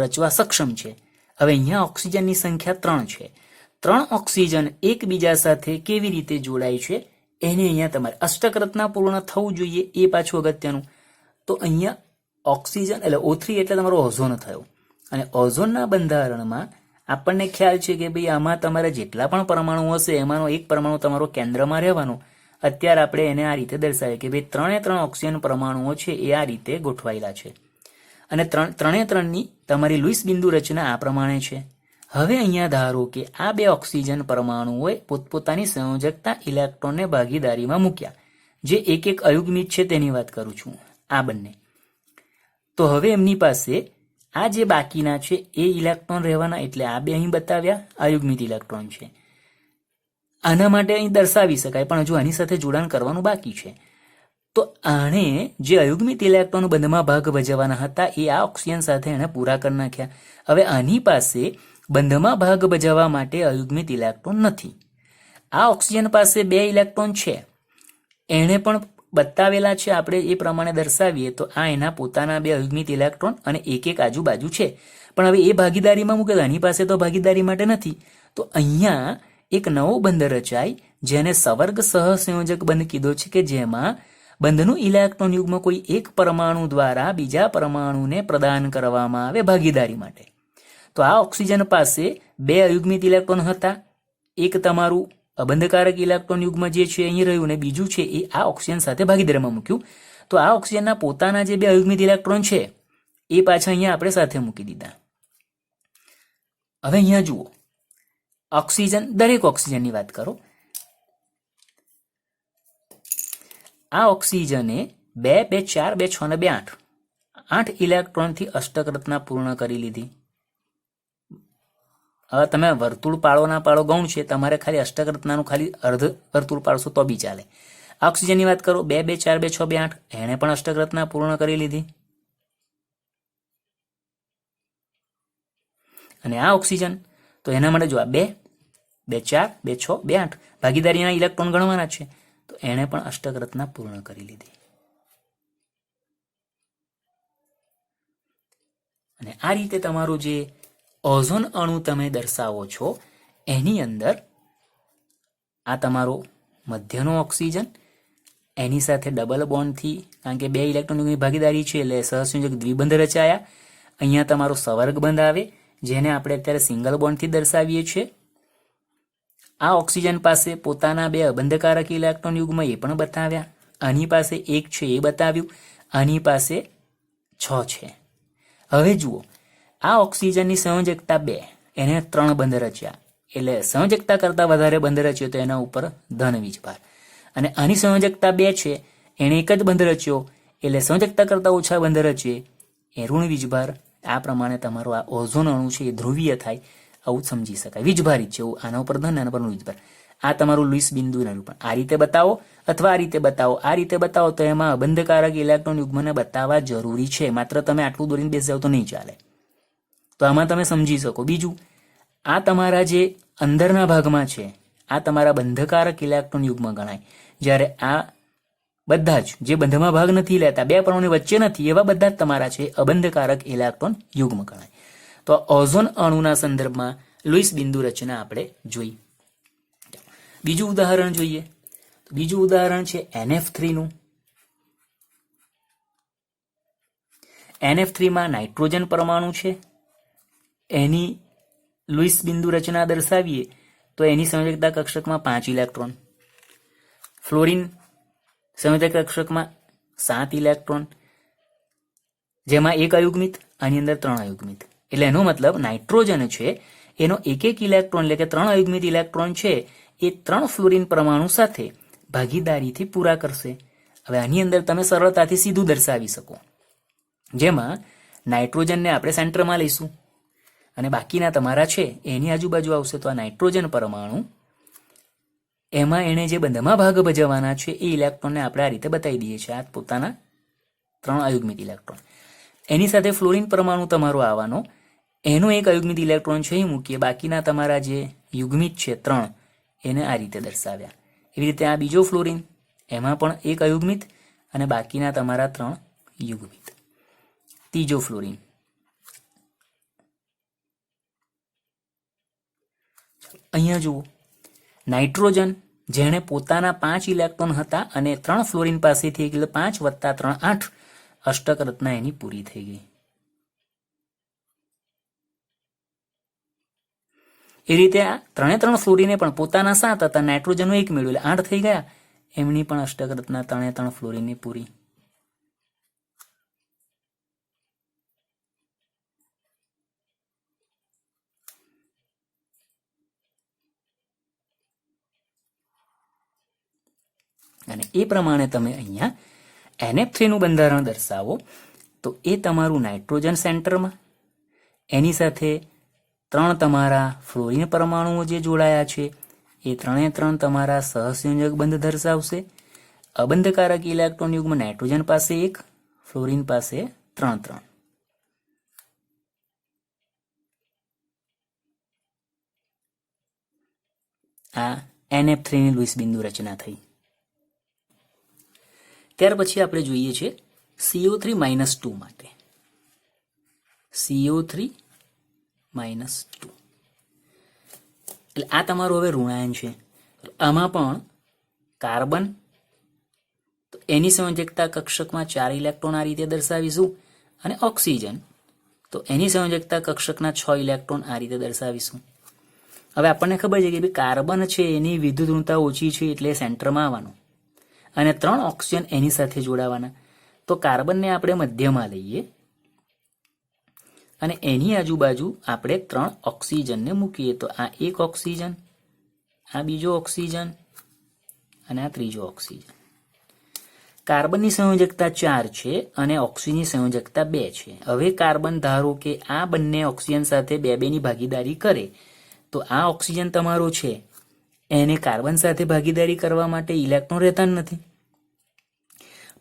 A: રચવા સક્ષમ છે. હવે અહીંયા ઓક્સિજનની સંખ્યા 3 છે. 3 ઓક્સિજન એકબીજા સાથે કેવી રીતે જોડાય છે એને અહીંયા તમારે અષ્ટક રચના પૂર્ણ થવું જોઈએ, એ પાછું અગત્યનું. તો અહીંયા ઓક્સિજન એટલે O3 એટલે તમારો ઓઝોન થયો, અને ઓઝોનના બંધારણમાં આપણને ખ્યાલ છે કે ભાઈ આમાં તમારે જેટલા પણ પરમાણુ હશે એમાંનો એક પરમાણુ તમારો કેન્દ્રમાં રહેવાનો. અત્યારે આપણે એને આ રીતે દર્શાવીએ કે ભાઈ 3 ઓક્સિજન પરમાણુઓ છે એ આ રીતે ગોઠવાયેલા છે, અને 3ની તમારી લુઈસ બિંદુ રચના આ પ્રમાણે છે. હવે અહીંયા ધારો કે આ 2 ઓક્સિજન પરમાણુઓએ પોતપોતાની સંયોજકતા ઇલેક્ટ્રોનને ભાગીદારીમાં મૂક્યા, જે 1 અયુગ્મિત છે તેની વાત કરું છું, આ બંને. તો હવે એમની પાસે આ જે બાકીના છે એ ઇલેક્ટ્રોન રહેવાના, એટલે આ 2 અહીં બતાવ્યા અયુગ્મિત ઇલેક્ટ્રોન છે. આના માટે અહીં દર્શાવી શકાય, પણ હજુ આની સાથે જોડાણ કરવાનું બાકી છે. તો આણે જે અયુગ્મિત ઇલેક્ટ્રોન બંધમાં ભાગ ભજવવાના હતા એ આ ઓક્સિજન સાથે એણે પૂરા કરી નાખ્યા. હવે આની પાસે બંધમાં ભાગ ભજવવા માટે અયુગ્મિત ઇલેક્ટ્રોન નથી. આ ઓક્સિજન પાસે 2 ઇલેક્ટ્રોન છે, એણે પણ બતાવેલા છે, આપણે એ પ્રમાણે દર્શાવીએ તો આ એના પોતાના 2 અયુગ્મિત ઇલેક્ટ્રોન અને 1 આજુબાજુ છે. પણ હવે એ ભાગીદારીમાં મૂકે તો આની પાસે તો ભાગીદારી માટે નથી, તો અહીંયા એક નવો બંધ રચાય જેને સવર્ગ સહસંયોજક બંધ કીધો છે કે જેમાં બંધનું ઇલેક્ટ્રોન યુગ્મ કોઈ એક પરમાણુ દ્વારા બીજા પરમાણુને પ્રદાન કરવામાં આવે ભાગીદારી માટે. તો આ ઓક્સિજન પાસે 2 અયુગ્મિત ઇલેક્ટ્રોન હતા. એક તમારું અબંધકારક ઇલેક્ટ્રોન યુગ્મ જે છે અહીં રહ્યું ને બીજું છે એ આ ઓક્સિજન સાથે ભાગીદારીમાં મૂક્યું. તો આ ઓક્સિજનના પોતાના જે 2 અયુગ્મિત ઇલેક્ટ્રોન છે એ પાછા અહીંયા આપણે સાથે મૂકી દીધા. હવે અહીંયા જુઓ, ઓક્સિજન, દરેક ઓક્સિજનની વાત કરો. આ ઓક્સિજને 2, 2, 4, 2, 6 ને 2, 8 8 ઇલેક્ટ્રોનથી અષ્ટક રચના પૂર્ણ કરી લીધી. હવે તમે વર્તુળ પાળો ના પાળો ગૌણ છે, તમારે ખાલી અષ્ટક રચનાનું ખાલી અર્ધ વર્તુળ પાડશો તો બી ચાલે. આ ઓક્સિજનની વાત કરો, 2, 2, 4, 2, 6, 2, 8 એણે પણ અષ્ટક રચના પૂર્ણ કરી લીધી. અને આ ઓક્સિજન, તો એના માટે જો આ 2, 2, 4, 2, 6, 2, 8 ભાગીદારીના ઇલેક્ટ્રોન ગણવાના છે, તો એણે પણ અષ્ટક રચના પૂર્ણ કરી લીધી. અને આ રીતે તમારું જે ઓઝોન અણુ તમે દર્શાવો છો એની અંદર આ તમારો મધ્યનો ઓક્સિજન, એની સાથે ડબલ બોન્ડથી, કારણ કે 2 ઇલેક્ટ્રોનની ભાગીદારી છે એટલે સહસંયોજક દ્વિબંધ રચાયા. અહીંયા તમારો સવર્ગ બંધ આવે જેને આપણે અત્યારે સિંગલ બોન્ડથી દર્શાવીએ છીએ. આ ઓક્સિજન પાસે પોતાના 2 અબંધકારક ઇલેક્ટ્રોન યુગ્મ એ પણ બતાવ્યા. આની પાસે 1 છે એ બતાવ્યું, આની પાસે 6 છે. હવે જુઓ, આ ઓક્સિજનની સંયોજકતા 2, એને 3 બંધ રચ્યા, એટલે સંયોજકતા કરતાં વધારે બંધ રચ્યો તો એના ઉપર ધન વીજભાર. અને આની સંયોજકતા 2 છે, એણે 1 જ બંધ રચ્યો, એટલે સંયોજકતા કરતાં ઓછા બંધ રચે એ ઋણ વીજભાર. આ પ્રમાણે તમારો આ ઓઝોન અણુ છે એ ધ્રુવીય થાય, આવું સમજી શકાય. વીજભારિત છે એવું, આના ઉપર ધન, આના પર વીજભાર. આ તમારું લુઈસ બિંદુ પણ આ રીતે બતાવો અથવા આ રીતે બતાવો. આ રીતે બતાવો તો એમાં અબંધકારક ઇલેક્ટ્રોન યુગ્મને બતાવવા જરૂરી છે. માત્ર તમે આટલું દોરીને બેસી જાવ તો નહીં ચાલે. તો આમાં તમે સમજી શકો. બીજું, આ તમારા જે અંદરના ભાગમાં છે આ તમારા બંધકારક ઇલેક્ટ્રોન યુગ્મ ગણાય. જ્યારે આ બધા જ જે બંધમાં ભાગ નથી લેતા, 2 પરમાણુ વચ્ચે નથી, એવા બધા જ તમારા છે અબંધકારક ઇલેક્ટ્રોન યુગ્મ ગણાય. તો ઓઝોન અણુના સંદર્ભમાં લુઈસ બિંદુ રચના આપણે જોઈ. બીજું ઉદાહરણ જોઈએ. બીજું ઉદાહરણ છે NF3 નું. NF3 માં નાઇટ્રોજન પરમાણુ છે, એની લુઈસ બિંદુ રચના દર્શાવીએ તો એની સંયોજકતા કક્ષકમાં 5 ઇલેક્ટ્રોન, ફ્લોરિન સંયોજક કક્ષકમાં 7 ઇલેક્ટ્રોન, જેમાં 1 અયુગ્મિત, આની અંદર 3 અયુગ્મિત. એટલે એનો મતલબ નાઇટ્રોજન છે એનો 1 ઇલેક્ટ્રોન, એટલે કે 3 અયુગ્મિત ઇલેક્ટ્રોન છે એ 3 ફ્લોરિન પરમાણુ સાથે ભાગીદારીથી પૂરા કરશે. હવે આની અંદર તમે સરળતાથી સીધું દર્શાવી શકો, જેમાં નાઇટ્રોજનને આપણે સેન્ટરમાં લઈશું અને બાકીના તમારા છે એની આજુબાજુ આવશે. તો આ નાઇટ્રોજન પરમાણુ, એમાં એણે જે બંધમાં ભાગ ભજવવાના છે એ ઇલેક્ટ્રોનને આપણે આ રીતે બતાવી દઈએ છીએ. આ પોતાના 3 અયુગ્મિત ઇલેક્ટ્રોન, એની સાથે ફ્લોરિન પરમાણુ તમારો આવવાનો, એનો 1 અયુગ્મિત ઇલેક્ટ્રોન છે એ મૂકીએ. બાકીના તમારા જે યુગ્મિત છે 3 એને આ રીતે દર્શાવ્યા. એવી રીતે આ બીજો ફ્લોરિન, એમાં પણ 1 અયુગ્મિત અને બાકીના તમારા 3 યુગ્મિત. ત્રીજો ફ્લોરિન, અહીંયા જુઓ, નાઇટ્રોજન જેણે પોતાના 5 ઇલેક્ટ્રોન હતા અને 3 ફ્લોરિન પાસેથી 5 + 3 8 અષ્ટક રચના એની પૂરી થઈ ગઈ. એ રીતે આ 3 ફ્લોરિને પણ પોતાના 7 હતા, નાઇટ્રોજનનું 1 મેળવ્યું એટલે 8 થઈ ગયા. એમની પણ અષ્ટક રચના 3 ફ્લોરિનની પૂરી. અને એ પ્રમાણે તમે અહીંયા NF3 નું બંધારણ દર્શાવો તો એ તમારું નાઇટ્રોજન સેન્ટરમાં, એની સાથે 3 તમારા ફ્લોરિન પરમાણુઓ જે જોડાયા છે એ 3 તમારા સહસંયોજક બંધ દર્શાવશે. અબંધકારક ઇલેક્ટ્રોન યુગ્મ નાઇટ્રોજન પાસે 1, ફ્લોરિન પાસે 3. આ NF3 ની લુઈસ બિંદુ રચના થઈ. ત્યાર પછી આપણે જોઈએ છે CO3 - 2 માટે. CO3 - 2 એટલે આ તમારું હવે ઋણાયન છે. આમાં પણ કાર્બન, તો એની સંયોજકતા કક્ષકમાં 4 ઇલેક્ટ્રોન આ રીતે દર્શાવીશું, અને ઓક્સિજન તો એની સંયોજકતા કક્ષકના 6 ઇલેક્ટ્રોન આ રીતે દર્શાવીશું. હવે આપણને ખબર છે કે કાર્બન છે એની વિદ્યુત ઋણતા ઓછી છે એટલે સેન્ટરમાં આવવાનું, અને 3 ઓક્સિજન એની સાથે જોડાવાના. તો કાર્બનને આપણે મધ્યમાં લઈએ અને એની આજુબાજુ આપણે 3 ઓક્સિજનને મૂકીએ. તો આ એક ઓક્સિજન, આ બીજો ઓક્સિજન અને આ ત્રીજો ઓક્સિજન. કાર્બનની સંયોજકતા 4 છે અને ઓક્સિજનની સંયોજકતા 2 છે. હવે કાર્બન ધારો કે આ બંને ઓક્સિજન સાથે 2-2ની ભાગીદારી કરે, તો આ ઓક્સિજન તમારો છે એને કાર્બન સાથે ભાગીદારી કરવા માટે ઇલેક્ટ્રોન રહેતા નથી.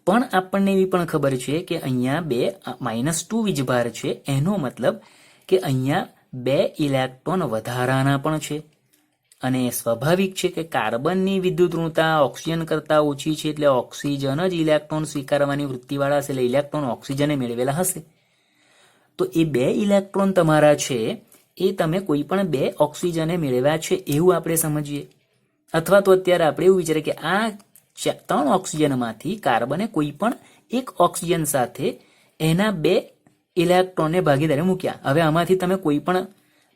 A: પણ આપણને એવી પણ ખબર છે કે અહીંયા 2 વીજભાર છે, એનો મતલબ કે અહીંયા 2 ઇલેક્ટ્રોન વધારાના પણ છે. અને સ્વાભાવિક છે કે કાર્બનની વિદ્યુત ઋણતા ઓક્સિજન કરતા ઓછી છે, એટલે ઓક્સિજન જ ઇલેક્ટ્રોન સ્વીકારવાની વૃત્તિવાળા હશે, એટલે ઇલેક્ટ્રોન ઓક્સિજને મેળવેલા હશે. તો એ 2 ઇલેક્ટ્રોન તમારા છે એ તમે કોઈ પણ 2 ઓક્સિજને મેળવ્યા છે એવું આપણે સમજીએ. અથવા તો અત્યારે આપણે એવું વિચારીએ કે આ 3 ઓક્સિજનમાંથી કાર્બને કોઈ પણ એક ઓક્સિજન સાથે એના 2 ઇલેક્ટ્રોનને ભાગીદારી મૂક્યા. હવે આમાંથી તમે કોઈ પણ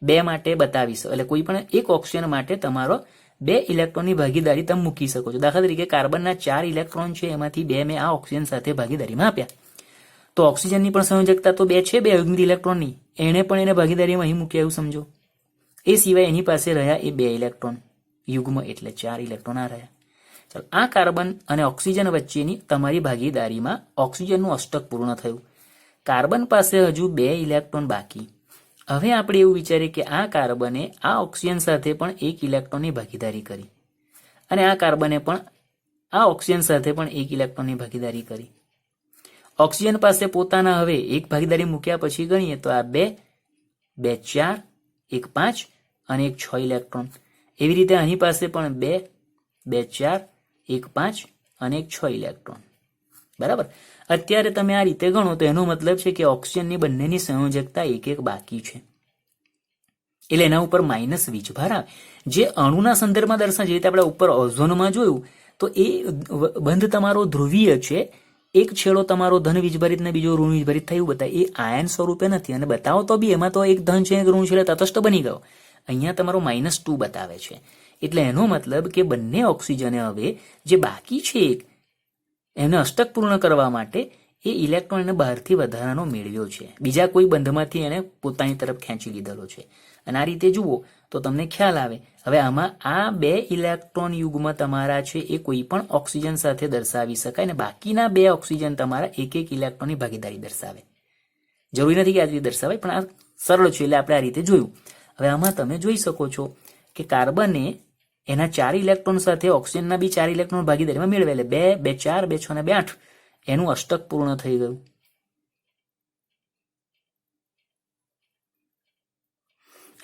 A: 2 માટે બતાવી શકો, એટલે કોઈ પણ એક ઓક્સિજન માટે તમારો 2 ઇલેક્ટ્રોનની ભાગીદારી તમે મૂકી શકો છો. દાખલા તરીકે કાર્બનના 4 ઇલેક્ટ્રોન છે, એમાંથી 2 મેં આ ઓક્સિજન સાથે ભાગીદારીમાં આપ્યા. તો ઓક્સિજનની પણ સંયોજકતા તો 2 છે, 2 અયુગ્મિક ઇલેક્ટ્રોનની, એણે પણ એને ભાગીદારીમાં અહીં મૂક્યા એવું સમજો. એ સિવાય એની પાસે રહ્યા એ 2 ઇલેક્ટ્રોન યુગ્મ, એટલે 4 ઇલેક્ટ્રોન આ રહ્યા. ચાલો, આ કાર્બન અને ઓક્સિજન વચ્ચેની તમારી ભાગીદારીમાં ઓક્સિજનનું અષ્ટક પૂર્ણ થયું. કાર્બન પાસે હજુ 2 ઇલેક્ટ્રોન બાકી. હવે આપણે એવું વિચારીએ કે આ કાર્બને આ ઓક્સિજન સાથે પણ 1 ઇલેક્ટ્રોનની ભાગીદારી કરી, અને આ કાર્બને પણ આ ઓક્સિજન સાથે પણ 1 ઇલેક્ટ્રોનની ભાગીદારી કરી. ઓક્સિજન પાસે પોતાના હવે એક ભાગીદારી મૂક્યા પછી ગણીએ તો આ 2, 2 4, 1 5 અને 1 6 ઇલેક્ટ્રોન. એવી રીતે આની પાસે પણ 2, 2 4, 1 5 અને 1 6 ઇલેક્ટ્રોન. બરાબર. અત્યારે તમે આ રીતે ગણો તો એનો મતલબ છે કે ઓક્સિજનની બંનેની સંયોજકતા 1-1 બાકી છે, એટલે એના ઉપર માઇનસ વીજભાર આવે. જે અણુના સંદર્ભમાં દર્શાવે, જે રીતે આપણે ઉપર ઓઝોનમાં જોયું, તો એ બંધ તમારો ધ્રુવીય છે. એક છેડો તમારો ધન વીજભારિત ને બીજો ઋણ વીજભારિત થયું બતાવે. એ આયન સ્વરૂપે નથી, અને બતાવો તો બી એમાં તો એક ધન છે એક ઋણ છે, એટલે તટસ્થ બની ગયો. અહીંયા તમારો -2 બતાવે છે. એટલે એનો મતલબ કે બંને ઓક્સિજને હવે જે બાકી છે એને અષ્ટક પૂર્ણ કરવા માટે એ ઇલેક્ટ્રોન એને બહારથી વધારાનો મેળવ્યો છે, બીજા કોઈ બંધમાંથી એને પોતાની તરફ ખેંચી લીધેલો છે. અને આ રીતે જુઓ તો તમને ખ્યાલ આવે. હવે આમાં આ 2 ઇલેક્ટ્રોન યુગ્મ તમારા છે એ કોઈ પણ ઓક્સિજન સાથે દર્શાવી શકાય, ને બાકીના 2 ઓક્સિજન તમારા 1-1 ઇલેક્ટ્રોનની ભાગીદારી દર્શાવે. જરૂરી નથી કે આ રીતે દર્શાવાય, પણ આ સરળ છે એટલે આપણે આ રીતે જોયું. હવે આમાં તમે જોઈ શકો છો કે કાર્બને એના 4 ઇલેક્ટ્રોન સાથે ઓક્સિજનના બી 4 ઇલેક્ટ્રોન ભાગીદારીમાં મેળવેલે 2, 2 4, 2 6 અને 2 8. એનું અષ્ટક પૂર્ણ થઈ ગયું.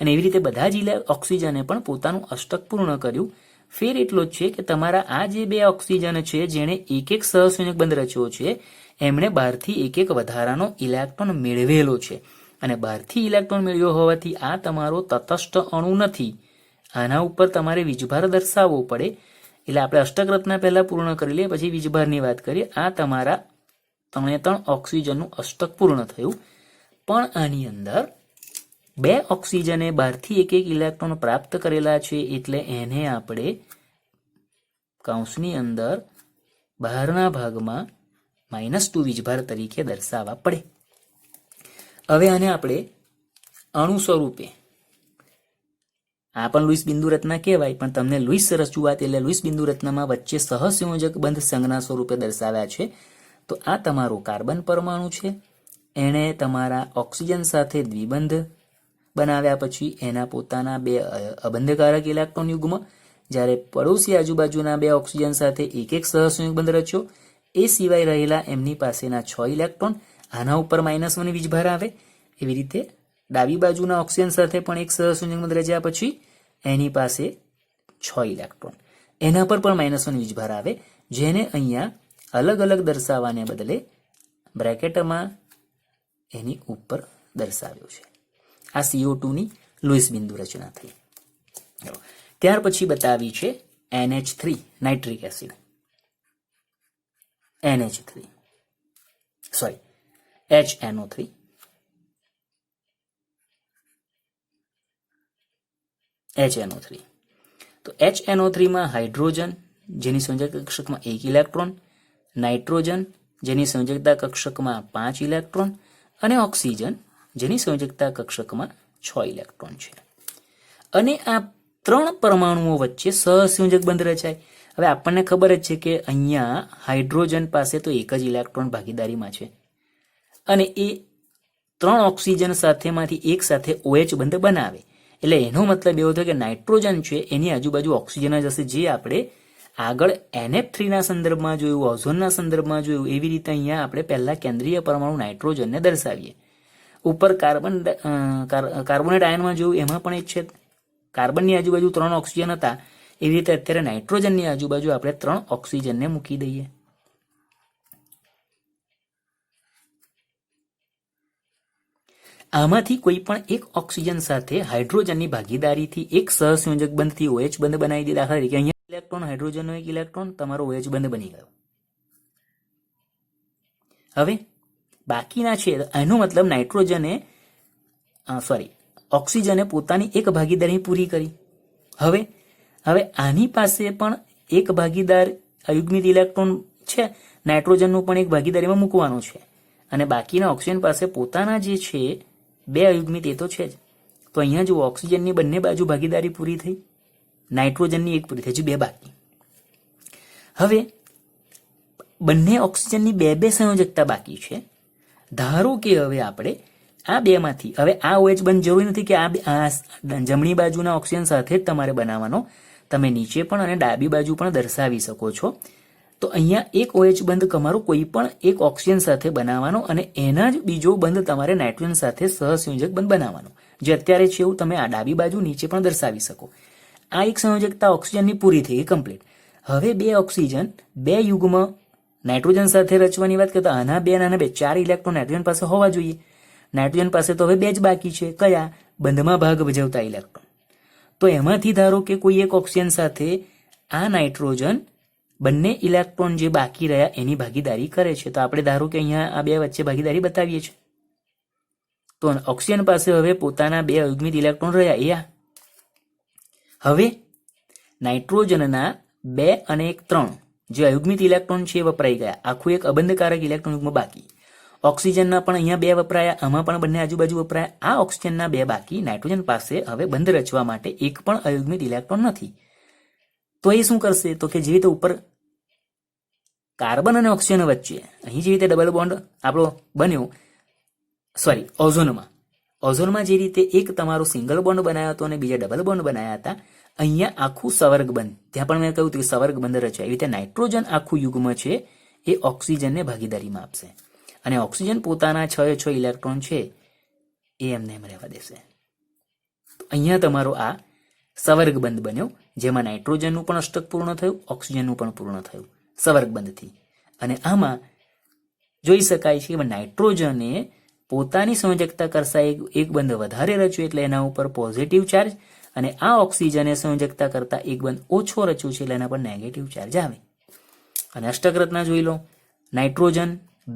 A: અને એવી રીતે બધા જ ઓક્સિજને પણ પોતાનું અષ્ટક પૂર્ણ કર્યું. ફેર એટલો જ છે કે તમારા આ જે 2 ઓક્સિજન છે જેણે 1-1 સહસંયોજક બંધ રચ્યો છે, એમણે બહારથી 1-1 વધારાનો ઇલેક્ટ્રોન મેળવેલો છે. અને બહારથી ઇલેક્ટ્રોન મેળવ્યો હોવાથી આ તમારો તટસ્થ અણુ નથી. આના ઉપર તમારે વીજભાર દર્શાવવો પડે. એટલે આપણે અષ્ટક રચના પહેલા પૂર્ણ કરી લઈએ, પછી વીજભારની વાત કરીએ. આ તમારા 3 ઓક્સિજનનું અષ્ટક પૂર્ણ થયું. પણ આની અંદર 2 ઓક્સિજને બહારથી 1-1 ઇલેક્ટ્રોન પ્રાપ્ત કરેલા છે, એટલે એને આપણે કૌંસની અંદર બહારના ભાગમાં -2 વીજભાર તરીકે દર્શાવવા પડે. હવે આને આપણે અણુ સ્વરૂપે, આ પણ લુઈસ બિંદુ રચના કહેવાય, પણ તમને લુઈસ રજૂઆત એટલે લુઈસ બિંદુ રચનામાં વચ્ચે સહસંયોજક બંધ સંજ્ઞા સ્વરૂપે દર્શાવ્યા છે. તો આ તમારું કાર્બન પરમાણુ છે, એણે તમારા ઓક્સિજન સાથે દ્વિબંધ બનાવ્યા પછી એના પોતાના 2 અબંધકારક ઇલેક્ટ્રોન યુગ્મ, જ્યારે પડોશી આજુબાજુના 2 ઓક્સિજન સાથે 1-1 સહસંયોજક બંધ રચ્યો. એ સિવાય રહેલા એમની પાસેના 6 ઇલેક્ટ્રોન, આના ઉપર -1 વીજભાર આવે. એવી રીતે ડાબી બાજુના ઓક્સિજન સાથે પણ 1 સહસંયોજક બંધ રચ્યા પછી એની પાસે 6 ઇલેક્ટ્રોન, એના પર પણ -1 વીજભાર આવે, જેને અહીંયા અલગ અલગ દર્શાવવાને બદલે બ્રેકેટમાં એની ઉપર દર્શાવ્યો છે. આ CO2 ની લુઈસ બિંદુ રચના થઈ. ત્યાર પછી બતાવી છે NH3 nitric acid, NH3 sorry HNO3, HNO3. તો HNO3 માં હાઇડ્રોજન જેની સંયોજકતા કક્ષકમાં 1 ઇલેક્ટ્રોન, નાઇટ્રોજન જેની સંયોજકતા કક્ષકમાં 5 ઇલેક્ટ્રોન અને ઓક્સિજન જેની સંયોજકતા કક્ષકમાં 6 ઇલેક્ટ્રોન છે. અને આ 3 પરમાણુઓ વચ્ચે સહસંયોજક બંધ રચાય. હવે આપણને ખબર જ છે કે અહીંયા હાઇડ્રોજન પાસે તો એક જ ઇલેક્ટ્રોન ભાગીદારીમાં છે અને એ 3 ઓક્સિજન સાથેમાંથી એક સાથે OH બંધ બનાવે. એટલે એનો મતલબ એવો થયો કે નાઇટ્રોજન છે એની આજુબાજુ ઓક્સિજન જ હશે, જે આપણે આગળ NF3 ના સંદર્ભમાં જોયું, ઓઝોનના સંદર્ભમાં જોયું, એવી રીતે અહીંયા આપણે પહેલા કેન્દ્રીય પરમાણુ નાઇટ્રોજનને દર્શાવીએ. ઉપર કાર્બોનેટ આયનમાં જોયું એમાં પણ એક છે, કાર્બનની આજુબાજુ 3 ઓક્સિજન હતા, એવી રીતે અત્યારે નાઇટ્રોજનની આજુબાજુ આપણે 3 ઓક્સિજનને મૂકી દઈએ. આમાંથી કોઈ પણ એક ઓક્સિજન સાથે હાઇડ્રોજનની ભાગીદારીથી એક સહસંયોજક બંધથી OH બંધ બનાવી દે. દાખલા તરીકે અહીંયા ઇલેક્ટ્રોન, હાઇડ્રોજનનો એક ઇલેક્ટ્રોન, તમારો OH બંધ બની ગયો. હવે બાકીના છે એનો મતલબ ઓક્સિજને પોતાની એક ભાગીદારી પૂરી કરી. હવે આની પાસે પણ એક ભાગીદાર અયુગ્મિત ઇલેક્ટ્રોન છે, નાઇટ્રોજનનું પણ એક ભાગીદારીમાં મૂકવાનું છે અને બાકીના ઓક્સિજન પાસે પોતાના જે છે 2 અયુગ્મિત એ તો છે જ. તો અહીંયા જો ઓક્સિજનની બંને બાજુ ભાગીદારી પૂરી થઈ, નાઇટ્રોજનની એક પૂરી થઈ, હજુ 2 બાકી. હવે બંને ઓક્સિજનની 2 સંયોજકતા બાકી છે. ધારો કે હવે આપણે આ 2 માંથી, હવે આ OH બંધ જરૂરી નથી કે આ જમણી બાજુના ઓક્સિજન સાથે જ તમારે બનાવવાનો, તમે નીચે પણ અને ડાબી બાજુ પણ દર્શાવી શકો છો. તો અહીંયા એક OH બંધ તમારો કોઈ પણ એક ઓક્સિજન સાથે બનાવવાનો અને એના જ બીજો બંધ તમારે નાઇટ્રોજન સાથે સહસંયોજક બંધ બનાવવાનો, જે અત્યારે છે એવું તમે આ ડાબી બાજુ નીચે પણ દર્શાવી શકો. આ એક સંયોજકતા ઓક્સિજનની પૂરી થઈ ગઈ, કમ્પ્લીટ. હવે 2 ઓક્સિજન 2 યુગ્મ નાઇટ્રોજન સાથે રચવાની વાત કરતા આના 2 અને આના 2 4 ઇલેક્ટ્રોન નાઇટ્રોજન પાસે હોવા જોઈએ. નાઇટ્રોજન પાસે તો હવે 2 જ બાકી છે. કયા? બંધમાં ભાગ ભજવતા ઇલેક્ટ્રોન. તો એમાંથી ધારો કે કોઈ એક ઓક્સિજન સાથે આ નાઇટ્રોજન બંને ઇલેક્ટ્રોન જે બાકી રહ્યા એની ભાગીદારી કરે છે. તો આપણે ધારો કે અહીંયા આ 2 વચ્ચે ભાગીદારી બતાવીએ છીએ. તો ઓક્સિજન પાસે હવે પોતાના 2 અયુગ્મિત ઇલેક્ટ્રોન રહ્યા એ આ. હવે નાઇટ્રોજનના 2 અને 1 3 જે અયુગ્મિત ઇલેક્ટ્રોન છે એ વપરાઈ ગયા, આખું એક અબંધકારક ઇલેક્ટ્રોન યુગ્મ બાકી. ઓક્સિજનના પણ અહીંયા 2 વપરાયા, આમાં પણ બંને આજુબાજુ વપરાયા. આ ઓક્સિજનના 2 બાકી. નાઇટ્રોજન પાસે હવે બંધ રચવા માટે એક પણ અયુગ્મિત ઇલેક્ટ્રોન નથી. તો એ શું કરશે? તો કે જેવી રીતે ઉપર કાર્બન અને ઓક્સિજન વચ્ચે અહીં જેવી રીતે ડબલ બોન્ડ આપણો બન્યો, ઓઝોનમાં જે રીતે એક તમારો સિંગલ બોન્ડ બનાવ્યો હતો અને બીજા ડબલ બોન્ડ બનાવ્યા હતા, અહીંયા આખું સવર્ગ બંધ, ત્યાં પણ મેં કહ્યું હતું કે સવર્ગ બંધ રચાય. એવી રીતે નાઇટ્રોજન આખું યુગ્મ છે એ ઓક્સિજનને ભાગીદારીમાં આપશે અને ઓક્સિજન પોતાના 6 ઇલેક્ટ્રોન છે એ એમને એમ રહેવા દેશે. અહીંયા તમારો આ સવર્ગ બંધ બન્યો, જેમાં નાઇટ્રોજનનું પણ અષ્ટક પૂર્ણ થયું, ઓક્સિજનનું પણ પૂર્ણ થયું સવર્ગ બંધથી. અને આમાં જોઈ શકાય છે કે નાઇટ્રોજને પોતાની સંયોજકતા કરતા એક બંધ વધારે રચ્યું એટલે એના ઉપર પોઝિટિવ ચાર્જ, અને આ ઓક્સિજને સંયોજકતા કરતા એક બંધ ઓછો રચ્યું છે એટલે એના પર નેગેટિવ ચાર્જ આવે. અને અષ્ટક રચના જોઈ લો, નાઇટ્રોજન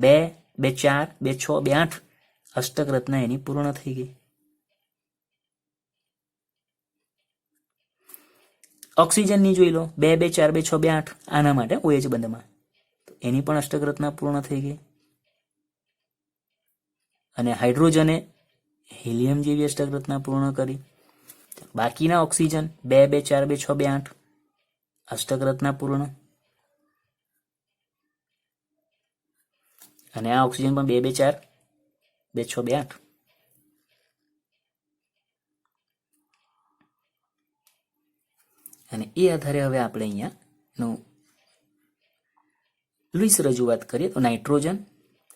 A: 2 2 4 2 6 2 8 અષ્ટક રચના એની પૂર્ણ થઈ ગઈ. ઓક્સિજનની જોઈ લો 2 2 4 2 6 2 8 આના માટે OH બંધમાં, તો એની પણ અષ્ટક રચના પૂર્ણ થઈ ગઈ. અને હાઇડ્રોજને હિલિયમ જેવી અષ્ટક રચના પૂર્ણ કરી. બાકીના ઓક્સિજન 2 2 4 2 6 2 8 અષ્ટક રચના પૂર્ણ. અને આ ઓક્સિજન પણ 2 2 4 2 6 2 8. અને એ આધારે હવે આપણે અહીંયાનું લુઈસ રજૂઆત કરીએ તો નાઇટ્રોજન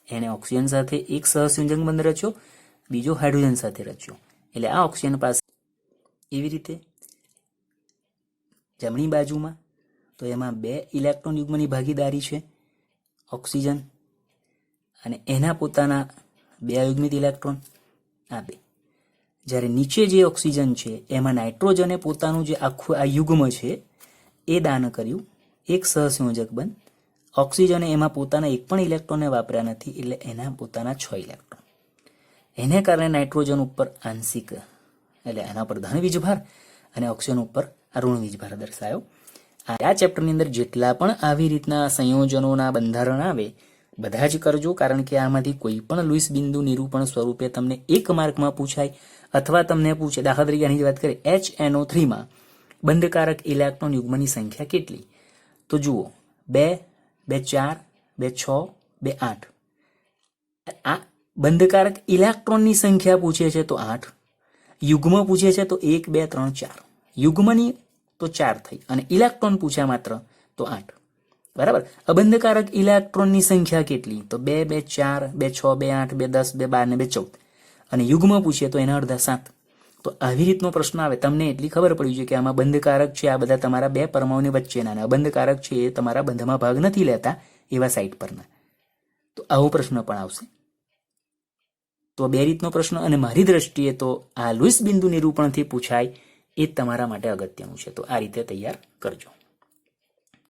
A: એને ઓક્સિજન સાથે એક સહસંયોજક બંધ રચ્યો, બીજો હાઇડ્રોજન સાથે રચ્યો. એટલે આ ઓક્સિજન પાસે એવી રીતે જમણી બાજુમાં તો એમાં 2 ઇલેક્ટ્રોન યુગ્મની ભાગીદારી છે ઓક્સિજન, અને એના પોતાના 2 અયુગ્મિત ઇલેક્ટ્રોન આ 2. જ્યારે નીચે જે ઓક્સિજન છે એમાં નાઇટ્રોજને પોતાનું જે આખું આ યુગ્મ છે એ દાન કર્યું, એક સહસંયોજક બંધ. ઓક્સિજને એમાં પોતાના એક પણ ઇલેક્ટ્રોનને વાપર્યા નથી, એટલે એના પોતાના 6 ઇલેક્ટ્રોન. એને કારણે નાઇટ્રોજન ઉપર આંશિક એટલે એના પર ધન વીજભાર અને ઓક્સિજન ઉપર ઋણ વીજભાર દર્શાયો. આ ચેપ્ટરની અંદર જેટલા પણ આવી રીતના સંયોજનોના બંધારણ આવે બધા જ કરજો, કારણ કે આમાંથી કોઈ પણ લુઈસ બિંદુ નિરૂપણ સ્વરૂપે તમને 1 માર્કમાં પૂછાય અથવા તમને પૂછે. દાખલા તરીકે આની વાત કરીએ HNO3માં બંધકારક ઇલેક્ટ્રોન યુગ્મની સંખ્યા કેટલી? તો જુઓ 2, 2, 4, 2, 6, 2, 8. આ બંધકારક ઇલેક્ટ્રોનની સંખ્યા પૂછે છે તો 8, યુગ્મ પૂછે છે તો 1, 2, 3, 4. યુગ્મની તો 4 થઈ અને ઇલેક્ટ્રોન પૂછ્યા માત્ર તો 8. બરાબર. અબંધકારક ઇલેક્ટ્રોનની સંખ્યા કેટલી? તો 2, 2, 4, 2, 6, 2, 8, 2, 10, 2, 12 ને 2, 14. અને યુગ્મ પૂછીએ તો એના અડધા 7. તો આવી રીતનો પ્રશ્ન આવે, તમને એટલી ખબર પડી છે કે આમાં બંધકારક છે આ બધા તમારા 2 પરમાણુની વચ્ચેના, અને અબંધકારક છે એ તમારા બંધમાં ભાગ નથી લેતા એવા સાઇટ પરના. તો આવો પ્રશ્ન પણ આવશે. તો 2 રીતનો પ્રશ્ન, અને મારી દ્રષ્ટિએ તો આ લુઈસ બિંદુ નિરૂપણથી પૂછાય એ તમારા માટે અગત્યનું છે. તો આ રીતે તૈયાર કરજો.